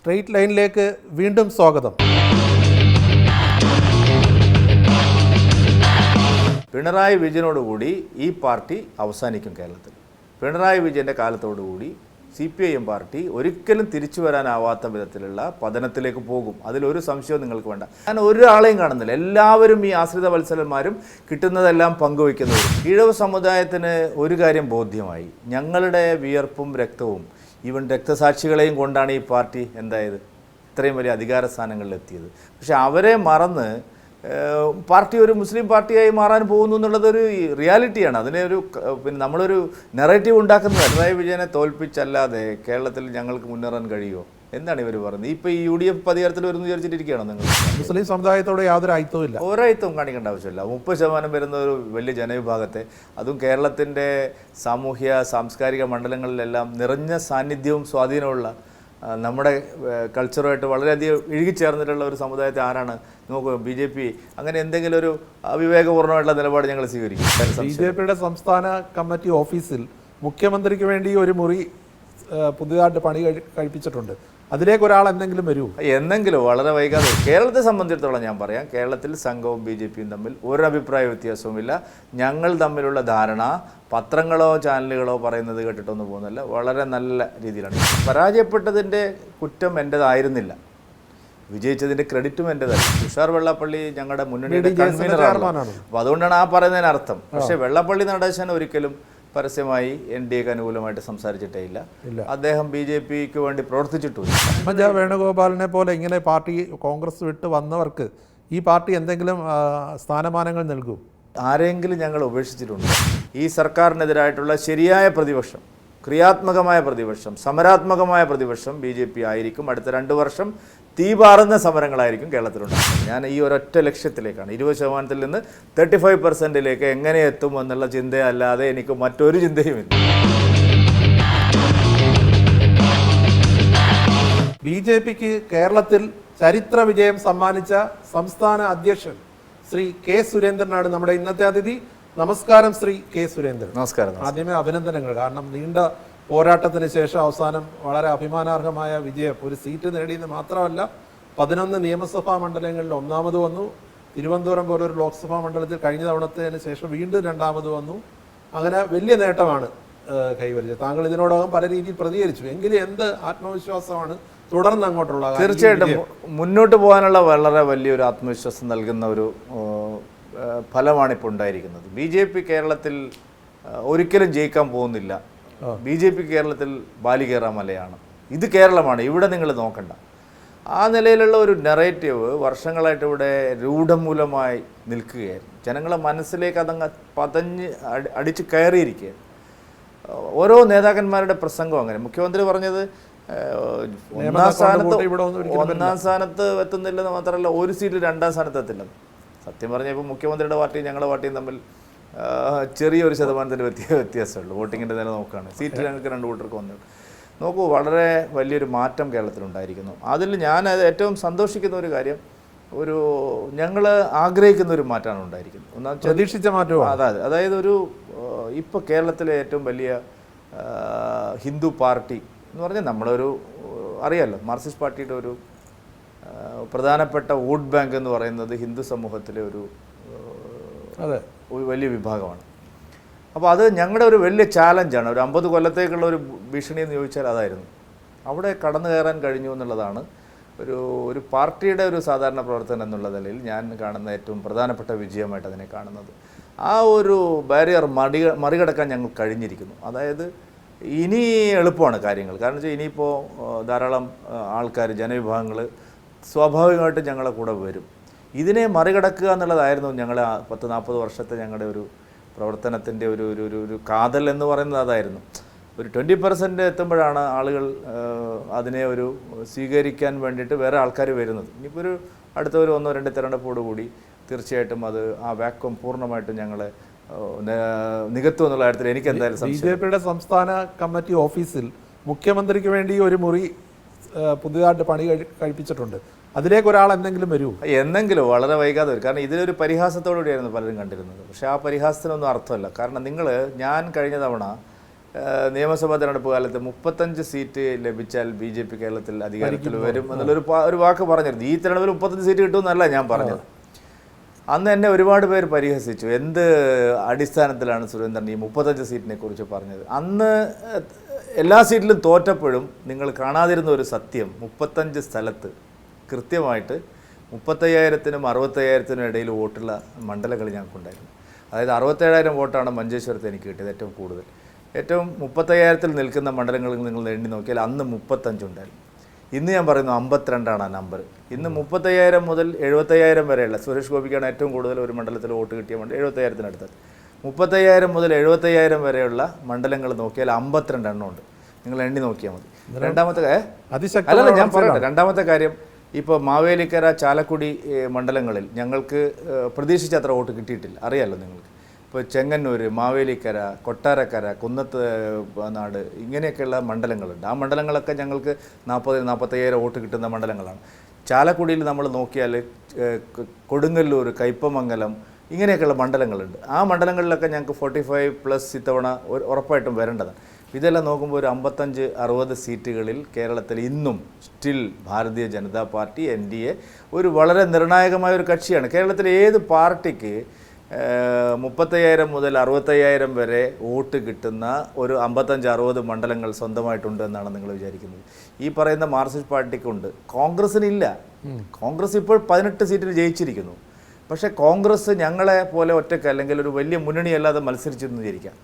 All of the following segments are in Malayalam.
സ്ട്രെയിറ്റ് ലൈനിലേക്ക് വീണ്ടും സ്വാഗതം. പിണറായി വിജയനോടുകൂടി ഈ പാർട്ടി അവസാനിക്കും കേരളത്തിൽ. പിണറായി വിജയൻ്റെ കാലത്തോടുകൂടി CPIM പാർട്ടി ഒരിക്കലും തിരിച്ചു വരാനാവാത്ത വിധത്തിലുള്ള പതനത്തിലേക്ക് പോകും. അതിലൊരു സംശയവും നിങ്ങൾക്ക് വേണ്ട. ഞാൻ ഒരാളെയും കാണുന്നില്ല. എല്ലാവരും ഈ ആശ്രിത വത്സലന്മാരും കിട്ടുന്നതെല്ലാം പങ്കുവയ്ക്കുന്നവരും. ഈഴവ സമുദായത്തിന് ഒരു കാര്യം ബോധ്യമായി, ഞങ്ങളുടെ വിയർപ്പും രക്തവും ഈവൻ രക്തസാക്ഷികളെയും കൊണ്ടാണ് ഈ പാർട്ടി എന്തായത് ഇത്രയും വലിയ അധികാര സ്ഥാനങ്ങളിലെത്തിയത്. പക്ഷെ അവരെ മറന്ന് പാർട്ടി ഒരു മുസ്ലിം പാർട്ടിയായി മാറാൻ പോകുന്നു എന്നുള്ളതൊരു റിയാലിറ്റിയാണ്. അതിനെ നമ്മളൊരു നെറേറ്റീവ് ഉണ്ടാക്കുന്നത്. പിണറായി വിജയനെ തോൽപ്പിച്ചല്ലാതെ കേരളത്തിൽ ഞങ്ങൾക്ക് മുന്നേറാൻ കഴിയുമോ എന്താണ് ഇവർ പറയുന്നത്? ഇപ്പോൾ ഈ UDF അധികാരത്തിൽ വരുന്നു വിചാരിച്ചിരിക്കുകയാണോ നിങ്ങൾ? മുസ്ലിം സമുദായത്തോട് യാതൊരു അയിത്തവും ഇല്ല. ഒരയിത്തവും കാണിക്കേണ്ട ആവശ്യമില്ല. 30% വരുന്ന ഒരു വലിയ ജനവിഭാഗത്തെ, അതും കേരളത്തിൻ്റെ സാമൂഹ്യ സാംസ്കാരിക മണ്ഡലങ്ങളിലെല്ലാം നിറഞ്ഞ സാന്നിധ്യവും സ്വാധീനമുള്ള നമ്മുടെ കൾച്ചറുമായിട്ട് വളരെയധികം ഇഴുകിച്ചേർന്നിട്ടുള്ള ഒരു സമുദായത്തെ ആരാണ് നോക്കുക? BJP അങ്ങനെ എന്തെങ്കിലും ഒരു അവിവേകപൂർണ്ണമായിട്ടുള്ള നിലപാട് ഞങ്ങൾ സ്വീകരിക്കും. BJPയുടെ സംസ്ഥാന കമ്മിറ്റി ഓഫീസിൽ മുഖ്യമന്ത്രിക്ക് വേണ്ടി ഒരു മുറി പുതിയതായിട്ട് പണി കഴിപ്പിച്ചിട്ടുണ്ട്. അതിലേക്ക് ഒരാൾ എന്തെങ്കിലും വരൂ? എന്നെങ്കിലും വളരെ വൈകാതെ. കേരളത്തെ സംബന്ധിച്ചിടത്തോളം ഞാൻ പറയാം, കേരളത്തിൽ സംഘവും BJPയും തമ്മിൽ ഒരു അഭിപ്രായ വ്യത്യാസവുമില്ല. ഞങ്ങൾ തമ്മിലുള്ള ധാരണ പത്രങ്ങളോ ചാനലുകളോ പറയുന്നത് കേട്ടിട്ടൊന്നും പോകുന്നില്ല. വളരെ നല്ല രീതിയിലാണ്. പരാജയപ്പെട്ടതിൻ്റെ കുറ്റം എൻ്റേതായിരുന്നില്ല, വിജയിച്ചതിൻ്റെ ക്രെഡിറ്റും എൻ്റേതല്ല. തുഷാർ വെള്ളാപ്പള്ളി ഞങ്ങളുടെ മുന്നണിയുടെ കൺവീനറാണ്. അപ്പോൾ അതുകൊണ്ടാണ് ആ പറയുന്നതിന് അർത്ഥം. പക്ഷേ വെള്ളാപ്പള്ളി നടേശൻ ഒരിക്കലും പരസ്യമായി NDAക്ക് അനുകൂലമായിട്ട് സംസാരിച്ചിട്ടേ ഇല്ല. അദ്ദേഹം BJPക്ക് വേണ്ടി പ്രവർത്തിച്ചിട്ടില്ല. പത്മജ വേണുഗോപാലിനെ പോലെ ഇങ്ങനെ പാർട്ടി കോൺഗ്രസ് വിട്ട് വന്നവർക്ക് ഈ പാർട്ടി എന്തെങ്കിലും സ്ഥാനമാനങ്ങൾ നൽകും? ആരെങ്കിലും ഞങ്ങൾ ഉപേക്ഷിച്ചിട്ടുണ്ട്? ഈ സർക്കാരിനെതിരായിട്ടുള്ള ശരിയായ പ്രതിപക്ഷം, ക്രിയാത്മകമായ പ്രതിപക്ഷം, സമരാത്മകമായ പ്രതിപക്ഷം BJP ആയിരിക്കും. അടുത്ത 2 വർഷം തീപാറുന്ന സമരങ്ങളായിരിക്കും കേരളത്തിലുണ്ടാകുന്നത്. ഞാൻ ഈ ഒരൊറ്റ ലക്ഷ്യത്തിലേക്കാണ്, 20% നിന്ന് 35% എങ്ങനെ എത്തും എന്നുള്ള ചിന്തയല്ലാതെ എനിക്ക് മറ്റൊരു ചിന്തയുമില്ല. BJPക്ക് കേരളത്തിൽ ചരിത്ര വിജയം സമ്മാനിച്ച സംസ്ഥാന അധ്യക്ഷൻ ശ്രീ K. സുരേന്ദ്രനാണ് നമ്മുടെ ഇന്നത്തെ അതിഥി. നമസ്കാരം ശ്രീ K. സുരേന്ദ്രൻ. നമസ്കാരം. ആദ്യമേ അഭിനന്ദനങ്ങൾ. കാരണം നീണ്ട പോരാട്ടത്തിന് ശേഷം അവസാനം വളരെ അഭിമാനാർഹമായ വിജയം, ഒരു സീറ്റ് നേടിയെന്ന് മാത്രമല്ല 11 നിയമസഭാ മണ്ഡലങ്ങളിൽ ഒന്നാമത് വന്നു. തിരുവനന്തപുരം പോലൊരു ലോക്സഭാ മണ്ഡലത്തിൽ കഴിഞ്ഞ തവണത്തിന് ശേഷം വീണ്ടും രണ്ടാമത് വന്നു. അങ്ങനെ വലിയ നേട്ടമാണ് കൈവരിച്ചത്. താങ്കൾ ഇതിനോടകം പല രീതിയിൽ പ്രതികരിച്ചു. എങ്കിലും എന്ത് ആത്മവിശ്വാസമാണ് തുടർന്ന് അങ്ങോട്ടുള്ള? തീർച്ചയായിട്ടും മുന്നോട്ട് പോകാനുള്ള വളരെ വലിയൊരു ആത്മവിശ്വാസം നൽകുന്ന ഒരു ഫലമാണ് ഇപ്പോൾ ഉണ്ടായിരിക്കുന്നത്. BJP കേരളത്തിൽ ഒരിക്കലും ജയിക്കാൻ പോകുന്നില്ല. BJP കേരളത്തിൽ ബാലികേറ മലയാണ്. ഇത് കേരളമാണ്, ഇവിടെ നിങ്ങൾ നോക്കണ്ട. ആ നിലയിലുള്ള ഒരു നെറേറ്റീവ് വർഷങ്ങളായിട്ട് ഇവിടെ രൂഢമൂലമായി നിൽക്കുകയായിരുന്നു. ജനങ്ങളെ മനസ്സിലേക്ക് അതങ്ങ് അടിച്ച് കയറിയിരിക്കുകയായിരുന്നു. ഓരോ നേതാക്കന്മാരുടെ പ്രസംഗം അങ്ങനെ. മുഖ്യമന്ത്രി പറഞ്ഞത് ഒന്നാം സ്ഥാനത്ത് എത്തുന്നില്ലെന്ന് മാത്രമല്ല, ഒരു സീറ്റിൽ 2ാം സ്ഥാനത്ത് എത്തില്ലെന്ന്. സത്യം പറഞ്ഞാൽ ഇപ്പോൾ മുഖ്യമന്ത്രിയുടെ പാർട്ടിയും ഞങ്ങളുടെ പാർട്ടിയും തമ്മിൽ ചെറിയൊരു ശതമാനത്തിൻ്റെ വ്യത്യാസമുള്ളൂ. വോട്ടിങ്ങിൻ്റെ നില നോക്കുകയാണ്. സീറ്റ് ഞങ്ങൾക്ക് 2 കൂട്ടർക്ക് വന്നു. നോക്കൂ, വളരെ വലിയൊരു മാറ്റം കേരളത്തിലുണ്ടായിരിക്കുന്നു. അതിൽ ഞാൻ ഏറ്റവും സന്തോഷിക്കുന്ന ഒരു കാര്യം, ഞങ്ങൾ ആഗ്രഹിക്കുന്ന ഒരു മാറ്റമാണ് ഉണ്ടായിരിക്കുന്നത്. ഒന്നാം പ്രതീക്ഷിച്ച മാറ്റവും അതായത് ഇപ്പോൾ കേരളത്തിലെ ഏറ്റവും വലിയ ഹിന്ദു പാർട്ടി എന്ന് പറഞ്ഞാൽ നമ്മളൊരു അറിയാമല്ലോ, മാർക്സിസ്റ്റ് പാർട്ടിയുടെ ഒരു പ്രധാനപ്പെട്ട വോട്ട് ബാങ്ക് എന്ന് പറയുന്നത് ഹിന്ദു സമൂഹത്തിലെ ഒരു വലിയ വിഭാഗമാണ്. അപ്പോൾ അത് ഞങ്ങളുടെ ഒരു വലിയ ചാലഞ്ചാണ്. ഒരു 50 കൊല്ലത്തേക്കുള്ള ഒരു ഭീഷണി എന്ന് ചോദിച്ചാൽ അതായിരുന്നു. അവിടെ കടന്നു കയറാൻ കഴിഞ്ഞു എന്നുള്ളതാണ് ഒരു പാർട്ടിയുടെ ഒരു സാധാരണ പ്രവർത്തനം എന്നുള്ള നിലയിൽ ഞാൻ കാണുന്ന ഏറ്റവും പ്രധാനപ്പെട്ട വിജയമായിട്ട് അതിനെ കാണുന്നത്. ആ ഒരു ബാരിയർ മറികടക്കാൻ ഞങ്ങൾ കഴിഞ്ഞിരിക്കുന്നു. അതായത് ഇനി എളുപ്പമാണ് കാര്യങ്ങൾ. കാരണം വെച്ചാൽ ഇനിയിപ്പോൾ ധാരാളം ആൾക്കാർ, ജനവിഭാഗങ്ങൾ സ്വാഭാവികമായിട്ടും ഞങ്ങളെ കൂടെ വരും. ഇതിനെ മറികടക്കുക എന്നുള്ളതായിരുന്നു ഞങ്ങളെ 10-40 വർഷത്തെ ഞങ്ങളുടെ ഒരു പ്രവർത്തനത്തിൻ്റെ ഒരു കാതൽ എന്ന് പറയുന്നത്. അതായിരുന്നു ഒരു 20% എത്തുമ്പോഴാണ് ആളുകൾ അതിനെ സ്വീകരിക്കാൻ വേണ്ടിയിട്ട് വേറെ ആൾക്കാർ വരുന്നത്. ഇനിയിപ്പോൾ അടുത്ത 1-2 തെരഞ്ഞെടുപ്പോടുകൂടി തീർച്ചയായിട്ടും അത് ആ വാക്വം പൂർണ്ണമായിട്ടും ഞങ്ങളെ നികത്തും എന്നുള്ള കാര്യത്തിൽ എനിക്ക് എന്തായാലും BJPയുടെ സംസ്ഥാന കമ്മിറ്റി ഓഫീസിൽ മുഖ്യമന്ത്രിക്ക് വേണ്ടി ഒരു മുറി പുതിയതായിട്ട് പണി കഴിപ്പിച്ചിട്ടുണ്ട്. അതിലേക്ക് ഒരാൾ എന്തെങ്കിലും വരൂ? എന്നെങ്കിലും വളരെ വൈകാതെ വരും. കാരണം ഇതിലൊരു പരിഹാസത്തോടുകൂടിയായിരുന്നു പലരും കണ്ടിരുന്നത്. പക്ഷേ ആ പരിഹാസത്തിനൊന്നും അർത്ഥമല്ല. കാരണം ഞാൻ കഴിഞ്ഞ തവണ നിയമസഭാ തെരഞ്ഞെടുപ്പ് കാലത്ത് 35 സീറ്റ് ലഭിച്ചാൽ BJP കേരളത്തിൽ അധികാരത്തിൽ വരും എന്നുള്ളൊരു ഒരു വാക്ക് പറഞ്ഞിരുന്നു. ഈ തെരഞ്ഞെടുപ്പിൽ 35 സീറ്റ് കിട്ടുമെന്നല്ല ഞാൻ പറഞ്ഞത്. അന്ന് എന്നെ ഒരുപാട് പേര് പരിഹസിച്ചു. എന്ത് അടിസ്ഥാനത്തിലാണ് സുരേന്ദ്രൻ ഈ 35 സീറ്റിനെ കുറിച്ച് പറഞ്ഞത്? അന്ന് എല്ലാ സീറ്റിലും തോറ്റപ്പോഴും നിങ്ങൾ കാണാതിരുന്ന ഒരു സത്യം, 35 സ്ഥലത്ത് കൃത്യമായിട്ട് 35,000-നും 65,000-നും ഇടയിൽ വോട്ടുള്ള മണ്ഡലങ്ങൾ ഞങ്ങൾക്കുണ്ടായിരുന്നു. അതായത് 67,000 വോട്ടാണ് മഞ്ചേശ്വരത്ത് എനിക്ക് കിട്ടിയത് ഏറ്റവും കൂടുതൽ. ഏറ്റവും 35,000-ൽ നിൽക്കുന്ന മണ്ഡലങ്ങളിൽ നിങ്ങൾ എണ്ണി നോക്കിയാൽ അന്ന് 35 ഉണ്ടായിരുന്നു. ഇന്ന് ഞാൻ പറയുന്നു 52 ആ നമ്പർ. ഇന്ന് 35,000 മുതൽ 75,000 വരെയുള്ള, സുരേഷ് ഗോപിക്കാണ് ഏറ്റവും കൂടുതൽ ഒരു മണ്ഡലത്തിൽ വോട്ട് കിട്ടിയ മണ്ഡലം 75,000-ത്തിനടുത്തത്. 35,000 മുതൽ 75,000 വരെയുള്ള മണ്ഡലങ്ങൾ നോക്കിയാൽ 52 എണ്ണം ഉണ്ട്. നിങ്ങൾ എണ്ണി നോക്കിയാൽ മതി. രണ്ടാമത്തെ അല്ലല്ല ഞാൻ പറയട്ടെ, രണ്ടാമത്തെ കാര്യം, ഇപ്പോൾ മാവേലിക്കര, ചാലക്കുടി മണ്ഡലങ്ങളിൽ ഞങ്ങൾക്ക് പ്രതീക്ഷിച്ച അത്ര വോട്ട് കിട്ടിയിട്ടില്ല, അറിയാമല്ലോ നിങ്ങൾക്ക്. ഇപ്പോൾ ചെങ്ങന്നൂർ, മാവേലിക്കര, കൊട്ടാരക്കര, കുന്നത്ത് നാട്, ഇങ്ങനെയൊക്കെയുള്ള മണ്ഡലങ്ങളുണ്ട്. ആ മണ്ഡലങ്ങളൊക്കെ ഞങ്ങൾക്ക് 40,000-45,000 വോട്ട് കിട്ടുന്ന മണ്ഡലങ്ങളാണ്. ചാലക്കുടിയിൽ നമ്മൾ നോക്കിയാൽ കൊടുങ്ങല്ലൂർ, കയ്പമംഗലം, ഇങ്ങനെയൊക്കെയുള്ള മണ്ഡലങ്ങളുണ്ട്. ആ മണ്ഡലങ്ങളിലൊക്കെ ഞങ്ങൾക്ക് 45+ ഇത്തവണ ഉറപ്പായിട്ടും വരേണ്ടതാണ്. ഇതെല്ലാം നോക്കുമ്പോൾ ഒരു 55-60 സീറ്റുകളിൽ കേരളത്തിൽ ഇന്നും still Bharatiya Janata party NDA ഒരു വളരെ നിർണായകമായ ഒരു കക്ഷിയാണ്. കേരളത്തിലെ ഏത് പാർട്ടിക്ക് 35,000 മുതൽ 65,000 വരെ വോട്ട് കിട്ടുന്ന ഒരു 55-60 മണ്ഡലങ്ങൾ സ്വന്തമായിട്ടുണ്ട് എന്നാണ് നിങ്ങൾ വിചാരിക്കുന്നത്? ഈ പറയുന്ന മാർക്സിസ്റ്റ് പാർട്ടിക്കുണ്ട്, കോൺഗ്രസിനില്ല. കോൺഗ്രസ് ഇപ്പോൾ 18 സീറ്റിൽ ജയിച്ചിരിക്കുന്നു. പക്ഷേ കോൺഗ്രസ് ഞങ്ങളെ പോലെ ഒറ്റയ്ക്ക് അല്ലെങ്കിൽ ഒരു വലിയ മുന്നണിയല്ലാതെ മത്സരിച്ചെന്ന് വിചാരിക്കാം.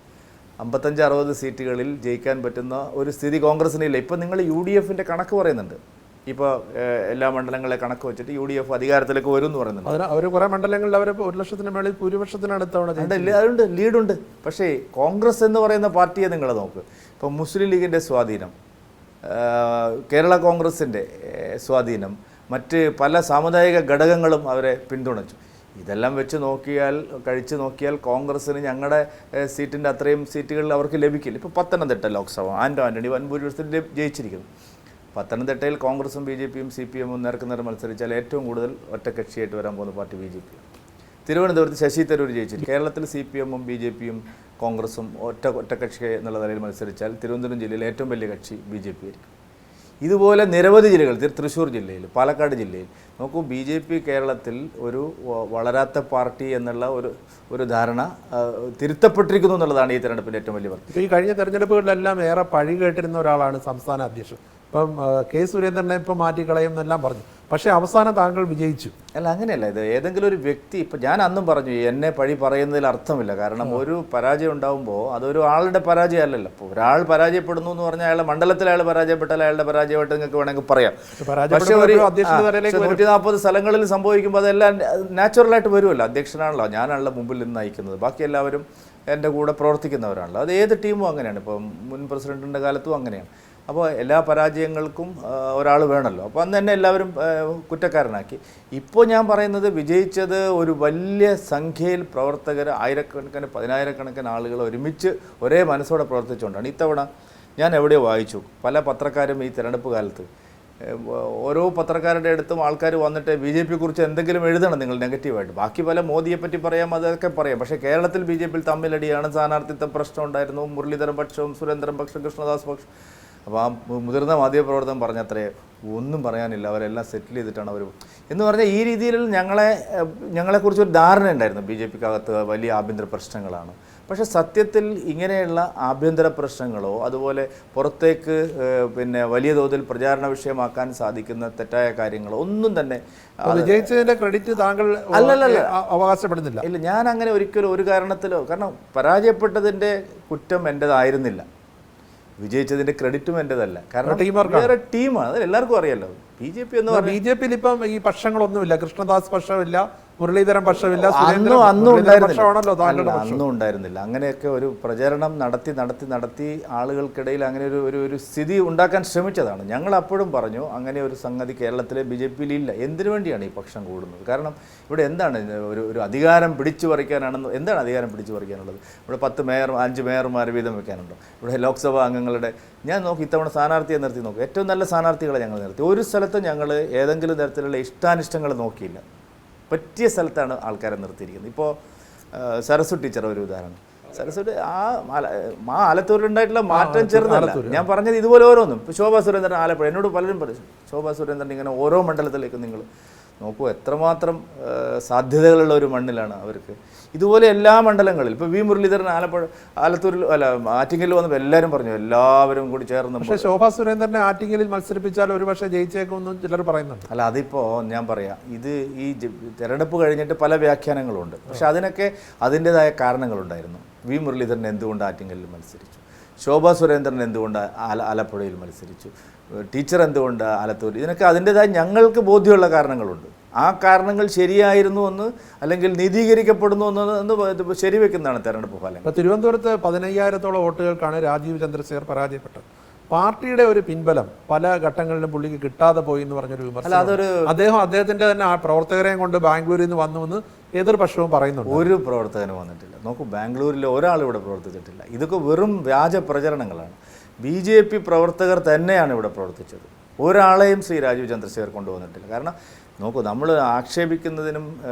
55-60 സീറ്റുകളിൽ ജയിക്കാൻ പറ്റുന്ന ഒരു സ്ഥിതി കോൺഗ്രസിനില്ല. ഇപ്പം നിങ്ങൾ UDFൻ്റെ കണക്ക് പറയുന്നുണ്ട്. ഇപ്പോൾ എല്ലാ മണ്ഡലങ്ങളെ കണക്ക് വെച്ചിട്ട് UDF അധികാരത്തിലേക്ക് വരും എന്ന് പറയുന്നുണ്ട്. അവർ കുറേ മണ്ഡലങ്ങളിൽ അവർ 1,00,000-ന് മേളിൽ ഭൂരിപക്ഷത്തിനടുത്തവണ അതുണ്ട്, ലീഡുണ്ട്. പക്ഷേ കോൺഗ്രസ് എന്ന് പറയുന്ന പാർട്ടിയെ നിങ്ങൾ നോക്ക്. ഇപ്പോൾ മുസ്ലിം ലീഗിൻ്റെ സ്വാധീനം, കേരള കോൺഗ്രസിൻ്റെ സ്വാധീനം, മറ്റ് പല സാമുദായിക ഘടകങ്ങളും അവരെ പിന്തുണച്ചു. ഇതെല്ലാം വെച്ച് നോക്കിയാൽ, കഴിച്ച് നോക്കിയാൽ കോൺഗ്രസ്സിന് ഞങ്ങളുടെ സീറ്റിൻ്റെ അത്രയും സീറ്റുകളിൽ അവർക്ക് ലഭിക്കില്ല. ഇപ്പോൾ പത്തനംതിട്ട ലോക്സഭ ആൻ്റണി വൻ ഭൂരിപക്ഷത്തിൽ ജയിച്ചിരിക്കുന്നു. പത്തനംതിട്ടയിൽ കോൺഗ്രസും BJPയും CPM-ഉം നേർക്കുനേർ മത്സരിച്ചാൽ ഏറ്റവും കൂടുതൽ ഒറ്റക്കക്ഷിയായിട്ട് വരാൻ പോകുന്ന പാർട്ടി BJP. തിരുവനന്തപുരത്ത് ശശി തരൂർ ജയിച്ചിരിക്കും. കേരളത്തിൽ CPM-ഉം BJPയും കോൺഗ്രസും ഒറ്റക്കക്ഷി എന്നുള്ള നിലയിൽ മത്സരിച്ചാൽ തിരുവനന്തപുരം ജില്ലയിൽ ഏറ്റവും വലിയ കക്ഷി BJP ആയിരിക്കും. ഇതുപോലെ നിരവധി ജില്ലകൾ, തൃശ്ശൂർ ജില്ലയിൽ, പാലക്കാട് ജില്ലയിൽ നോക്കൂ. BJP കേരളത്തിൽ ഒരു വളരാത്ത പാർട്ടി എന്നുള്ള ഒരു ധാരണ തിരുത്തപ്പെട്ടിരിക്കുന്നു എന്നുള്ളതാണ് ഈ തെരഞ്ഞെടുപ്പിൻ്റെ ഏറ്റവും വലിയ പ്രശ്നം. ഈ കഴിഞ്ഞ തെരഞ്ഞെടുപ്പുകളിലെല്ലാം ഏറെ പഴി കേട്ടിരുന്ന ഒരാളാണ് സംസ്ഥാന അധ്യക്ഷൻ. ഇപ്പം K. സുരേന്ദ്രനെ ഇപ്പം മാറ്റിക്കളയും എന്നെല്ലാം പറഞ്ഞു. പക്ഷേ അവസാനം താങ്കൾ വിജയിച്ചു. അല്ല, അങ്ങനെയല്ല. ഇത് ഏതെങ്കിലും ഒരു വ്യക്തി, ഇപ്പം ഞാൻ അന്നും പറഞ്ഞു എന്നെ പഴി പറയുന്നതിൽ അർത്ഥമില്ല. കാരണം ഒരു പരാജയം ഉണ്ടാകുമ്പോൾ അതൊരു ആളുടെ പരാജയം അല്ലല്ലോ. ഇപ്പോൾ ഒരാൾ പരാജയപ്പെടുന്നു എന്ന് പറഞ്ഞാൽ അയാളുടെ മണ്ഡലത്തിൽ അയാൾ പരാജയപ്പെട്ടാൽ അയാളുടെ പരാജയമായിട്ട് നിങ്ങൾക്ക് വേണമെങ്കിൽ പറയാം. പക്ഷേ ഒരു 140 സ്ഥലങ്ങളിൽ സംഭവിക്കുമ്പോൾ അതെല്ലാം നാച്ചുറലായിട്ട് വരുമല്ലോ. അധ്യക്ഷനാണല്ലോ, ഞാനാണല്ലോ മുമ്പിൽ നിന്ന് നയിക്കുന്നത്, ബാക്കി എല്ലാവരും എൻ്റെ കൂടെ പ്രവർത്തിക്കുന്നവരാണല്ലോ. അത് ഏത് ടീമും അങ്ങനെയാണ്. ഇപ്പം മുൻ പ്രസിഡന്റിൻ്റെ കാലത്തും അങ്ങനെയാണ്. അപ്പോൾ എല്ലാ പരാജയങ്ങൾക്കും ഒരാൾ വേണമല്ലോ. അപ്പോൾ അന്ന് തന്നെ എല്ലാവരും കുറ്റക്കാരനാക്കി. ഇപ്പോൾ ഞാൻ പറയുന്നത് വിജയിച്ചത് ഒരു വലിയ സംഖ്യയിൽ പ്രവർത്തകർ, ആയിരക്കണക്കിന് 10,000-കണക്കിന് ആളുകൾ ഒരുമിച്ച് ഒരേ മനസ്സോടെ പ്രവർത്തിച്ചുകൊണ്ടാണ്. ഇത്തവണ ഞാൻ എവിടെയോ വായിച്ചു, പല പത്രക്കാരും ഈ തിരഞ്ഞെടുപ്പ് കാലത്ത് ഓരോ പത്രക്കാരുടെ അടുത്തും ആൾക്കാർ വന്നിട്ട് BJP-യെക്കുറിച്ച് എന്തെങ്കിലും എഴുതണം നിങ്ങൾ നെഗറ്റീവായിട്ട്. ബാക്കി പല മോദിയെപ്പറ്റി പറയാം, അതൊക്കെ പറയാം. പക്ഷേ കേരളത്തിൽ BJP-യിൽ തമ്മിലടിയാണ്, സ്ഥാനാർത്ഥിത്വ പ്രശ്നം ഉണ്ടായിരുന്നു, മുരളീധരൻ പക്ഷവും സുരേന്ദ്രൻ പക്ഷം, കൃഷ്ണദാസ് പക്ഷം. അപ്പോൾ ആ മുതിർന്ന മാധ്യമപ്രവർത്തകൻ പറഞ്ഞത്രേ ഒന്നും പറയാനില്ല, അവരെല്ലാം സെറ്റിൽ ചെയ്തിട്ടാണ് അവർ എന്ന് പറഞ്ഞാൽ. ഈ രീതിയിൽ ഞങ്ങളെക്കുറിച്ചൊരു ധാരണ ഉണ്ടായിരുന്നു. BJP-ക്കകത്ത് വലിയ ആഭ്യന്തര പ്രശ്നങ്ങളാണ്. പക്ഷേ സത്യത്തിൽ ഇങ്ങനെയുള്ള ആഭ്യന്തര പ്രശ്നങ്ങളോ അതുപോലെ പുറത്തേക്ക് വലിയ തോതിൽ പ്രചാരണ വിഷയമാക്കാൻ സാധിക്കുന്ന തെറ്റായ കാര്യങ്ങളോ ഒന്നും തന്നെ വിജയിച്ചതിന്റെ ക്രെഡിറ്റ് താങ്കൾ അല്ലല്ല അവകാശപ്പെടുന്നില്ല. ഇല്ല, ഞാൻ അങ്ങനെ ഒരിക്കലും ഒരു കാരണത്തിലോ, കാരണം പരാജയപ്പെട്ടതിൻ്റെ കുറ്റം എൻ്റെതായിരുന്നില്ല, വിജയിച്ചതിന്റെ ക്രെഡിറ്റും എൻ്റെതല്ല. കാരണം വേറെ ടീമാണ്, അത് എല്ലാവർക്കും അറിയാലോ. BJP എന്ന് പറഞ്ഞാൽ BJP-യിൽ ഇപ്പം ഈ പക്ഷങ്ങളൊന്നുമില്ല, കൃഷ്ണദാസ് പക്ഷമില്ല, മുരളീധരൻ പക്ഷമില്ല, അന്നും ഉണ്ടായിരുന്നില്ല. അങ്ങനെയൊക്കെ ഒരു പ്രചരണം നടത്തി ആളുകൾക്കിടയിൽ അങ്ങനെ ഒരു സ്ഥിതി ഉണ്ടാക്കാൻ ശ്രമിച്ചതാണ്. ഞങ്ങൾ അപ്പോഴും പറഞ്ഞു അങ്ങനെ ഒരു സംഗതി കേരളത്തിലെ BJP-യിൽ ഇല്ല. എന്തിനു വേണ്ടിയാണ് ഈ പക്ഷം കൂടുന്നത്? കാരണം ഇവിടെ എന്താണ് ഒരു അധികാരം പിടിച്ചു പറിക്കാനാണെന്ന്. എന്താണ് അധികാരം പിടിച്ചു പറിക്കാനുള്ളത്? ഇവിടെ 5 മേയർമാർ വീതം വെക്കാനുണ്ടോ? ഇവിടെ ലോക്സഭാ അംഗങ്ങളുടെ ഞാൻ നോക്കി ഇത്തവണ സ്ഥാനാർത്ഥിയെ നിർത്തി നോക്കും. ഏറ്റവും നല്ല സ്ഥാനാർത്ഥികളെ ഞങ്ങൾ നിർത്തി. ഒരു സ്ഥലത്ത് ഞങ്ങൾ ഏതെങ്കിലും തരത്തിലുള്ള ഇഷ്ടാനിഷ്ടങ്ങൾ നോക്കിയില്ല. പറ്റിയ സ്ഥലത്താണ് ആൾക്കാരെ നിർത്തിയിരിക്കുന്നത്. ഇപ്പോൾ സരസ്വ ടീച്ചർ ഒരു ഉദാഹരണം. സരസ്വതി ആലത്തൂരിലുണ്ടായിട്ടുള്ള മാറ്റം ചെറുതല്ല. ഞാൻ പറഞ്ഞത് ഇതുപോലെ ഓരോന്നും. ഇപ്പോൾ ശോഭാ സുരേന്ദ്രൻ ആലപ്പുഴ, എന്നോട് പലരും പറയും ശോഭാ സുരേന്ദ്രൻ ഇങ്ങനെ ഓരോ മണ്ഡലത്തിലേക്കും നിങ്ങൾ നോക്കൂ, എത്രമാത്രം സാധ്യതകളുള്ള ഒരു മണ്ണിലാണ് അവർക്ക്. ഇതുപോലെ എല്ലാ മണ്ഡലങ്ങളിൽ ഇപ്പോൾ വി മുരളീധരൻ ആലത്തൂരിൽ ആറ്റിങ്ങലിൽ വന്നപ്പോൾ എല്ലാവരും പറഞ്ഞു, എല്ലാവരും കൂടി ചേർന്ന്. പക്ഷേ ശോഭാ സുരേന്ദ്രനെ ആറ്റിങ്ങലിൽ മത്സരിപ്പിച്ചാൽ ഒരു പക്ഷേ ജയിച്ചേക്കുമെന്നും ചിലർ പറയുന്നുണ്ട്. അല്ല, അതിപ്പോൾ ഞാൻ പറയാം, ഇത് ഈ തെരഞ്ഞെടുപ്പ് കഴിഞ്ഞിട്ട് പല വ്യാഖ്യാനങ്ങളുണ്ട്. പക്ഷെ അതിനൊക്കെ അതിൻ്റെതായ കാരണങ്ങളുണ്ടായിരുന്നു. വി മുരളീധരൻ എന്തുകൊണ്ട് ആറ്റിങ്ങലിൽ മത്സരിച്ചു, ശോഭാ സുരേന്ദ്രൻ എന്തുകൊണ്ട് ആലപ്പുഴയിൽ മത്സരിച്ചു, ടീച്ചർ എന്തുകൊണ്ട് ആലത്തൂർ, ഇതിനൊക്കെ അതിൻ്റെതായ ഞങ്ങൾക്ക് ബോധ്യമുള്ള കാരണങ്ങളുണ്ട്. ആ കാരണങ്ങൾ ശരിയായിരുന്നു എന്ന് അല്ലെങ്കിൽ നീതീകരിക്കപ്പെടുന്നു എന്ന് ശരിവെക്കുന്നതാണ് തെരഞ്ഞെടുപ്പ് ഫലം. ഇപ്പോൾ തിരുവനന്തപുരത്ത് 15,000-ഓളം വോട്ടുകൾക്കാണ് രാജീവ് ചന്ദ്രശേഖർ പരാജയപ്പെട്ടത്. പാർട്ടിയുടെ ഒരു പിൻബലം പല ഘട്ടങ്ങളിലും പുള്ളിക്ക് കിട്ടാതെ പോയി എന്ന് പറഞ്ഞൊരു വിമർശനം അദ്ദേഹത്തിന്റെ തന്നെ പ്രവർത്തകരെയും കൊണ്ട് ബാംഗ്ലൂരിൽ നിന്ന് വന്നുവെന്ന് എതിർപക്ഷവും പറയുന്നുണ്ട്. ഒരു പ്രവർത്തകനും വന്നിട്ടില്ല. നോക്കൂ, ബാംഗ്ലൂരിലെ ഒരാൾ ഇവിടെ പ്രവർത്തിച്ചിട്ടില്ല. ഇതൊക്കെ വെറും വ്യാജ പ്രചരണങ്ങളാണ്. BJP പ്രവർത്തകർ തന്നെയാണ് ഇവിടെ പ്രവർത്തിച്ചത്. ഒരാളെയും ശ്രീ രാജീവ് ചന്ദ്രശേഖർ കൊണ്ടുവന്നിട്ടില്ല. കാരണം നോക്കൂ, നമ്മൾ ആക്ഷേപിക്കുന്നതിനും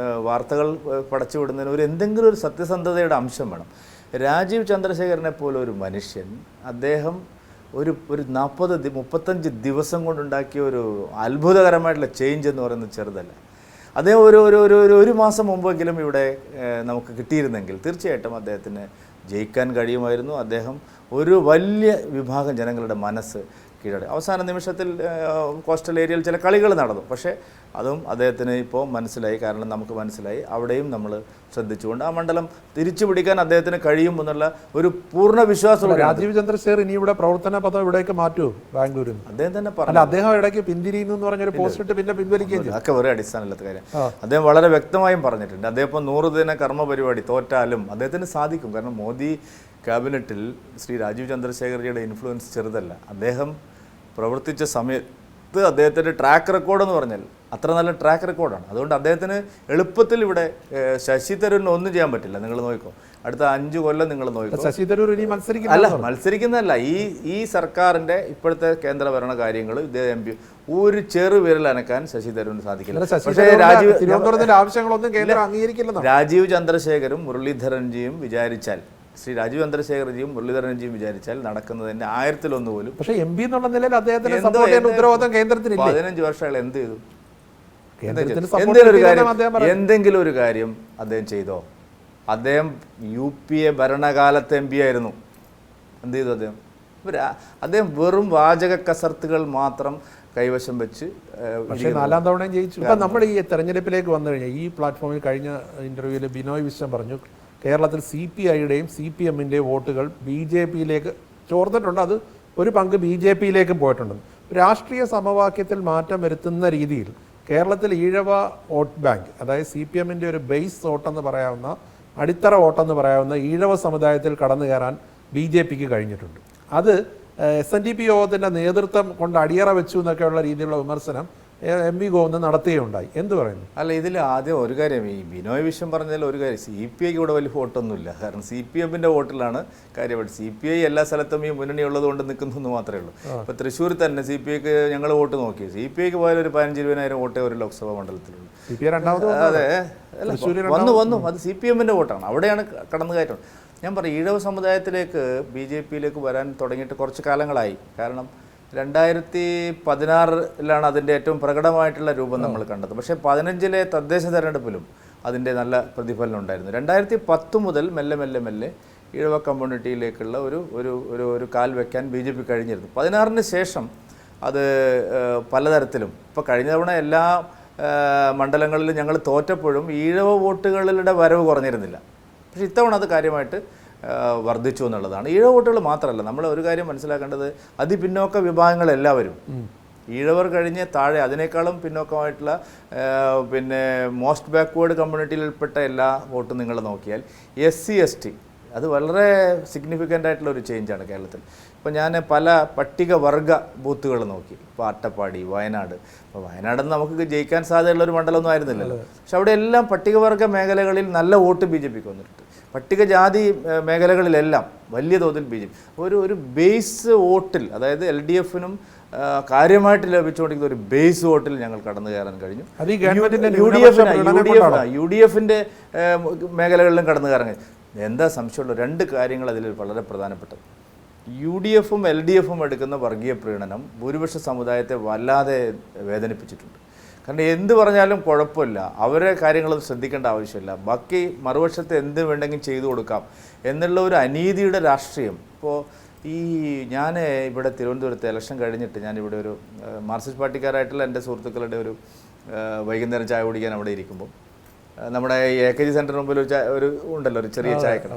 വാർത്തകൾ പടച്ചുവിടുന്നതിനും എന്തെങ്കിലും ഒരു സത്യസന്ധതയുടെ അംശം വേണം. രാജീവ് ചന്ദ്രശേഖരനെ പോലെ ഒരു മനുഷ്യൻ, അദ്ദേഹം ഒരു 35 ദിവസം കൊണ്ടുണ്ടാക്കിയ ഒരു അത്ഭുതകരമായിട്ടുള്ള ചേഞ്ച് എന്ന് പറയുന്നത് ചെറുതല്ല. അദ്ദേഹം ഒരു മാസം മുമ്പെങ്കിലും ഇവിടെ നമുക്ക് കിട്ടിയിരുന്നെങ്കിൽ തീർച്ചയായിട്ടും അദ്ദേഹത്തിന് ജയിക്കാൻ കഴിയുമായിരുന്നു. അദ്ദേഹം ഒരു വലിയ വിഭാഗം ജനങ്ങളുടെ മനസ്സ് കീഴടക്കി. അവസാന നിമിഷത്തിൽ കോസ്റ്റൽ ഏരിയയിൽ ചില കളികൾ നടന്നു. പക്ഷേ അതും അദ്ദേഹത്തിന് ഇപ്പോൾ മനസ്സിലായി. കാരണം നമുക്ക് മനസ്സിലായി, അവിടെയും നമ്മൾ ശ്രദ്ധിച്ചുകൊണ്ട് ആ മണ്ഡലം തിരിച്ചു പിടിക്കാൻ അദ്ദേഹത്തിന് കഴിയും എന്നുള്ള ഒരു പൂർണ്ണ വിശ്വാസം. രാജീവ് ചന്ദ്രശേഖർ ഇനി ഇവിടെ പ്രവർത്തന പദം ഇവിടേക്ക് മാറ്റുമോ ബാംഗ്ലൂരിൽ? അദ്ദേഹം തന്നെ പറഞ്ഞു. അദ്ദേഹം ഇടയ്ക്ക് പിന്തിരിയുന്നു എന്ന് പറഞ്ഞൊരു പോസ്റ്റ് ഇട്ട് പിന്നെ പിൻവലിക്കുകയും ചെയ്തു. അതൊക്കെ വേറെ അടിസ്ഥാനമില്ലാത്ത കാര്യം. അദ്ദേഹം വളരെ വ്യക്തമായും പറഞ്ഞിട്ടുണ്ട്. അദ്ദേഹം ഇപ്പോൾ 100 ദിന കർമ്മ പരിപാടി തോറ്റാലും അദ്ദേഹത്തിന് സാധിക്കും. കാരണം മോദി ക്യാബിനറ്റിൽ ശ്രീ രാജീവ് ചന്ദ്രശേഖർജിയുടെ ഇൻഫ്ലുവൻസ് ചെറുതല്ല. അദ്ദേഹം പ്രവർത്തിച്ച സമയത്ത് അദ്ദേഹത്തിൻ്റെ ട്രാക്ക് റെക്കോർഡ് എന്ന് പറഞ്ഞാൽ അത്ര നല്ല ട്രാക്ക് റെക്കോർഡാണ്. അതുകൊണ്ട് അദ്ദേഹത്തിന് എളുപ്പത്തിൽ ഇവിടെ ശശി തരൂരിന് ഒന്നും ചെയ്യാൻ പറ്റില്ല. നിങ്ങൾ നോക്കിക്കോ, അടുത്ത 5 കൊല്ലം നിങ്ങൾ നോക്കിക്കോ. ശശി തരൂർ ഇനി മത്സരിക്കുന്നതല്ല. ഈ സർക്കാരിൻ്റെ ഇപ്പോഴത്തെ കേന്ദ്ര ഭരണ കാര്യങ്ങൾ ഇദ്ദേഹം MP ഒരു ചെറു വിരൽ അനക്കാൻ ശശി തരൂരിന് സാധിക്കില്ല. പക്ഷേ രാജീവ് ചന്ദ്രശേഖരും മുരളീധരൻജിയും വിചാരിച്ചാൽ, ശ്രീ രാജീവ് ചന്ദ്രശേഖർജിയും മുരളീധരൻജിയും വിചാരിച്ചാൽ നടക്കുന്നതിന്റെ 1000-1 പോലും. പക്ഷേ MP എന്നുള്ള നിലയിൽ അദ്ദേഹത്തിന് സപ്പോർട്ട് ചെയ്യുന്ന ഉത്തരവാദിത്തം കേന്ദ്രത്തിന് 15 വർഷം അയാൾ എന്ത് ചെയ്തു? എന്തെങ്കിലും ഒരു കാര്യം അദ്ദേഹം ചെയ്തോ? അദ്ദേഹം UPA ഭരണകാലത്ത് MP ആയിരുന്നു. എന്ത് ചെയ്തു അദ്ദേഹം? അദ്ദേഹം വെറും വാചക കസർത്തുകൾ മാത്രം കൈവശം വെച്ച്. പക്ഷേ 4ാം തവണയും ജയിച്ചു. ഇപ്പം നമ്മൾ ഈ തെരഞ്ഞെടുപ്പിലേക്ക് വന്നു കഴിഞ്ഞാൽ ഈ പ്ലാറ്റ്ഫോമിൽ കഴിഞ്ഞ ഇന്റർവ്യൂവിൽ ബിനോയ് വിശ്വം പറഞ്ഞു, കേരളത്തിൽ CPIയുടെയും CPMൻ്റെയും വോട്ടുകൾ BJPയിലേക്ക് ചോർന്നിട്ടുണ്ട്. അത് ഒരു പങ്ക് BJPയിലേക്കും പോയിട്ടുണ്ട്. രാഷ്ട്രീയ സമവാക്യത്തിൽ മാറ്റം വരുത്തുന്ന രീതിയിൽ കേരളത്തിൽ ഈഴവ വോട്ട് ബാങ്ക്, അതായത് CPMൻ്റെ ഒരു ബേസ് വോട്ടെന്ന് പറയാവുന്ന, അടിത്തറ വോട്ടെന്ന് പറയാവുന്ന ഈഴവ സമുദായത്തിൽ കടന്നു കയറാൻ BJPക്ക് കഴിഞ്ഞിട്ടുണ്ട്. അത് SNDP യോഗത്തിൻ്റെ നേതൃത്വം കൊണ്ട് അടിയറ വെച്ചു എന്നൊക്കെയുള്ള രീതിയിലുള്ള വിമർശനം MP ഗോവിന്ദൻ നടത്തുകയുണ്ടായി. എന്ത് പറയുന്നു? അല്ല, ഇതിൽ ആദ്യം ഒരു കാര്യം, ഈ ബിനോയ് വിശ്വം പറഞ്ഞതിൽ ഒരു കാര്യം, CPIക്ക് ഇവിടെ വലിയ വോട്ടൊന്നുമില്ല. കാരണം CPMൻ്റെ വോട്ടിലാണ് കാര്യമായിട്ട്. CPI എല്ലാ സ്ഥലത്തും ഈ മുന്നണി ഉള്ളത് കൊണ്ട് നിൽക്കുന്നു മാത്രമേ ഉള്ളൂ. ഇപ്പോൾ തൃശ്ശൂർ തന്നെ CPIക്ക് ഞങ്ങൾ വോട്ട് നോക്കി. CPIക്ക് പോയാൽ ഒരു 15-20,000 വോട്ടേ ഒരു ലോക്സഭാ മണ്ഡലത്തിലുള്ളൂ. അതെ, വന്നു അത് CPMൻ്റെ വോട്ടാണ്. അവിടെയാണ് കടന്നുകയറ്റം. ഞാൻ പറയും, ഈഴവ സമുദായത്തിലേക്ക് BJPയിലേക്ക് വരാൻ തുടങ്ങിയിട്ട് കുറച്ച് കാലങ്ങളായി. കാരണം 2016 അതിൻ്റെ ഏറ്റവും പ്രകടമായിട്ടുള്ള രൂപം നമ്മൾ കണ്ടത്. പക്ഷേ 15 തദ്ദേശ തെരഞ്ഞെടുപ്പിലും അതിൻ്റെ നല്ല പ്രതിഫലനം ഉണ്ടായിരുന്നു. 2010 മുതൽ മെല്ലെ ഈഴവ കമ്മ്യൂണിറ്റിയിലേക്കുള്ള ഒരു കാൽ വയ്ക്കാൻ BJP കഴിഞ്ഞിരുന്നു. 16 ശേഷം അത് പലതരത്തിലും, ഇപ്പോൾ കഴിഞ്ഞ തവണ എല്ലാ മണ്ഡലങ്ങളിലും ഞങ്ങൾ തോറ്റപ്പോഴും ഈഴവ വോട്ടുകളുടെ വരവ് കുറഞ്ഞിരുന്നില്ല. പക്ഷേ ഇത്തവണ അത് കാര്യമായിട്ട് വർദ്ധിച്ചു എന്നുള്ളതാണ്. ഈഴവ വോട്ടുകൾ മാത്രമല്ല, നമ്മൾ ഒരു കാര്യം മനസ്സിലാക്കേണ്ടത്, അതിപിന്നോക്ക വിഭാഗങ്ങളെല്ലാവരും, ഈഴവർ കഴിഞ്ഞ് താഴെ അതിനേക്കാളും പിന്നോക്കമായിട്ടുള്ള പിന്നെ മോസ്റ്റ് ബാക്ക്വേർഡ് കമ്മ്യൂണിറ്റിയിൽപ്പെട്ട എല്ലാ വോട്ടും നിങ്ങൾ നോക്കിയാൽ SC ST അത് വളരെ സിഗ്നിഫിക്കൻ്റ് ആയിട്ടുള്ള ഒരു ചേഞ്ചാണ് കേരളത്തിൽ. ഇപ്പോൾ ഞാൻ പല പട്ടികവർഗ ബൂത്തുകൾ നോക്കി. ഇപ്പോൾ അട്ടപ്പാടി, വയനാട്. ഇപ്പോൾ വയനാടെന്ന് നമുക്ക് ജയിക്കാൻ സാധ്യതയുള്ളൊരു മണ്ഡലമൊന്നും ആയിരുന്നില്ലല്ലോ. പക്ഷെ അവിടെ എല്ലാം പട്ടികവർഗ മേഖലകളിൽ നല്ല വോട്ട് BJPക്ക് വന്നിട്ടുണ്ട്. പട്ടികജാതി മേഖലകളിലെല്ലാം വലിയ തോതിൽ BJP ഒരു ബേസ് വോട്ടിൽ, അതായത് LDFനും കാര്യമായിട്ട് ലഭിച്ചുകൊണ്ടിരിക്കുന്ന ഒരു ബേസ് വോട്ടിൽ ഞങ്ങൾ കടന്നു കയറാൻ കഴിഞ്ഞു. UDFിൻ്റെ മേഖലകളിലും കടന്നു കയറാൻ കഴിഞ്ഞു. എന്താ സംശയമുള്ള രണ്ട് കാര്യങ്ങൾ അതിൽ വളരെ പ്രധാനപ്പെട്ടത്. UDFും LDFും എടുക്കുന്ന വർഗീയ പ്രീണനം ഭൂരിപക്ഷ സമുദായത്തെ വല്ലാതെ വേദനിപ്പിച്ചിട്ടുണ്ട്. കാരണം എന്ത് പറഞ്ഞാലും കുഴപ്പമില്ല, അവരെ കാര്യങ്ങളൊന്നും ശ്രദ്ധിക്കേണ്ട ആവശ്യമില്ല, ബാക്കി മറുപക്ഷത്തെ എന്ത് വേണ്ടെങ്കിലും ചെയ്തു കൊടുക്കാം എന്നുള്ള ഒരു അനീതിയുടെ രാഷ്ട്രീയം. ഇപ്പോൾ ഞാൻ ഇവിടെ തിരുവനന്തപുരത്ത് ഇലക്ഷൻ കഴിഞ്ഞിട്ട് ഞാനിവിടെ ഒരു മാർക്സിസ്റ്റ് പാർട്ടിക്കാരായിട്ടുള്ള എൻ്റെ സുഹൃത്തുക്കളുടെ ഒരു വൈകുന്നേരം ചായ കുടിക്കാൻ അവിടെ ഇരിക്കുമ്പോൾ നമ്മുടെ AKG സെൻറ്ററിന് മുമ്പിൽ ഒരു ഉണ്ടല്ലോ ഒരു ചെറിയ ചായക്കട,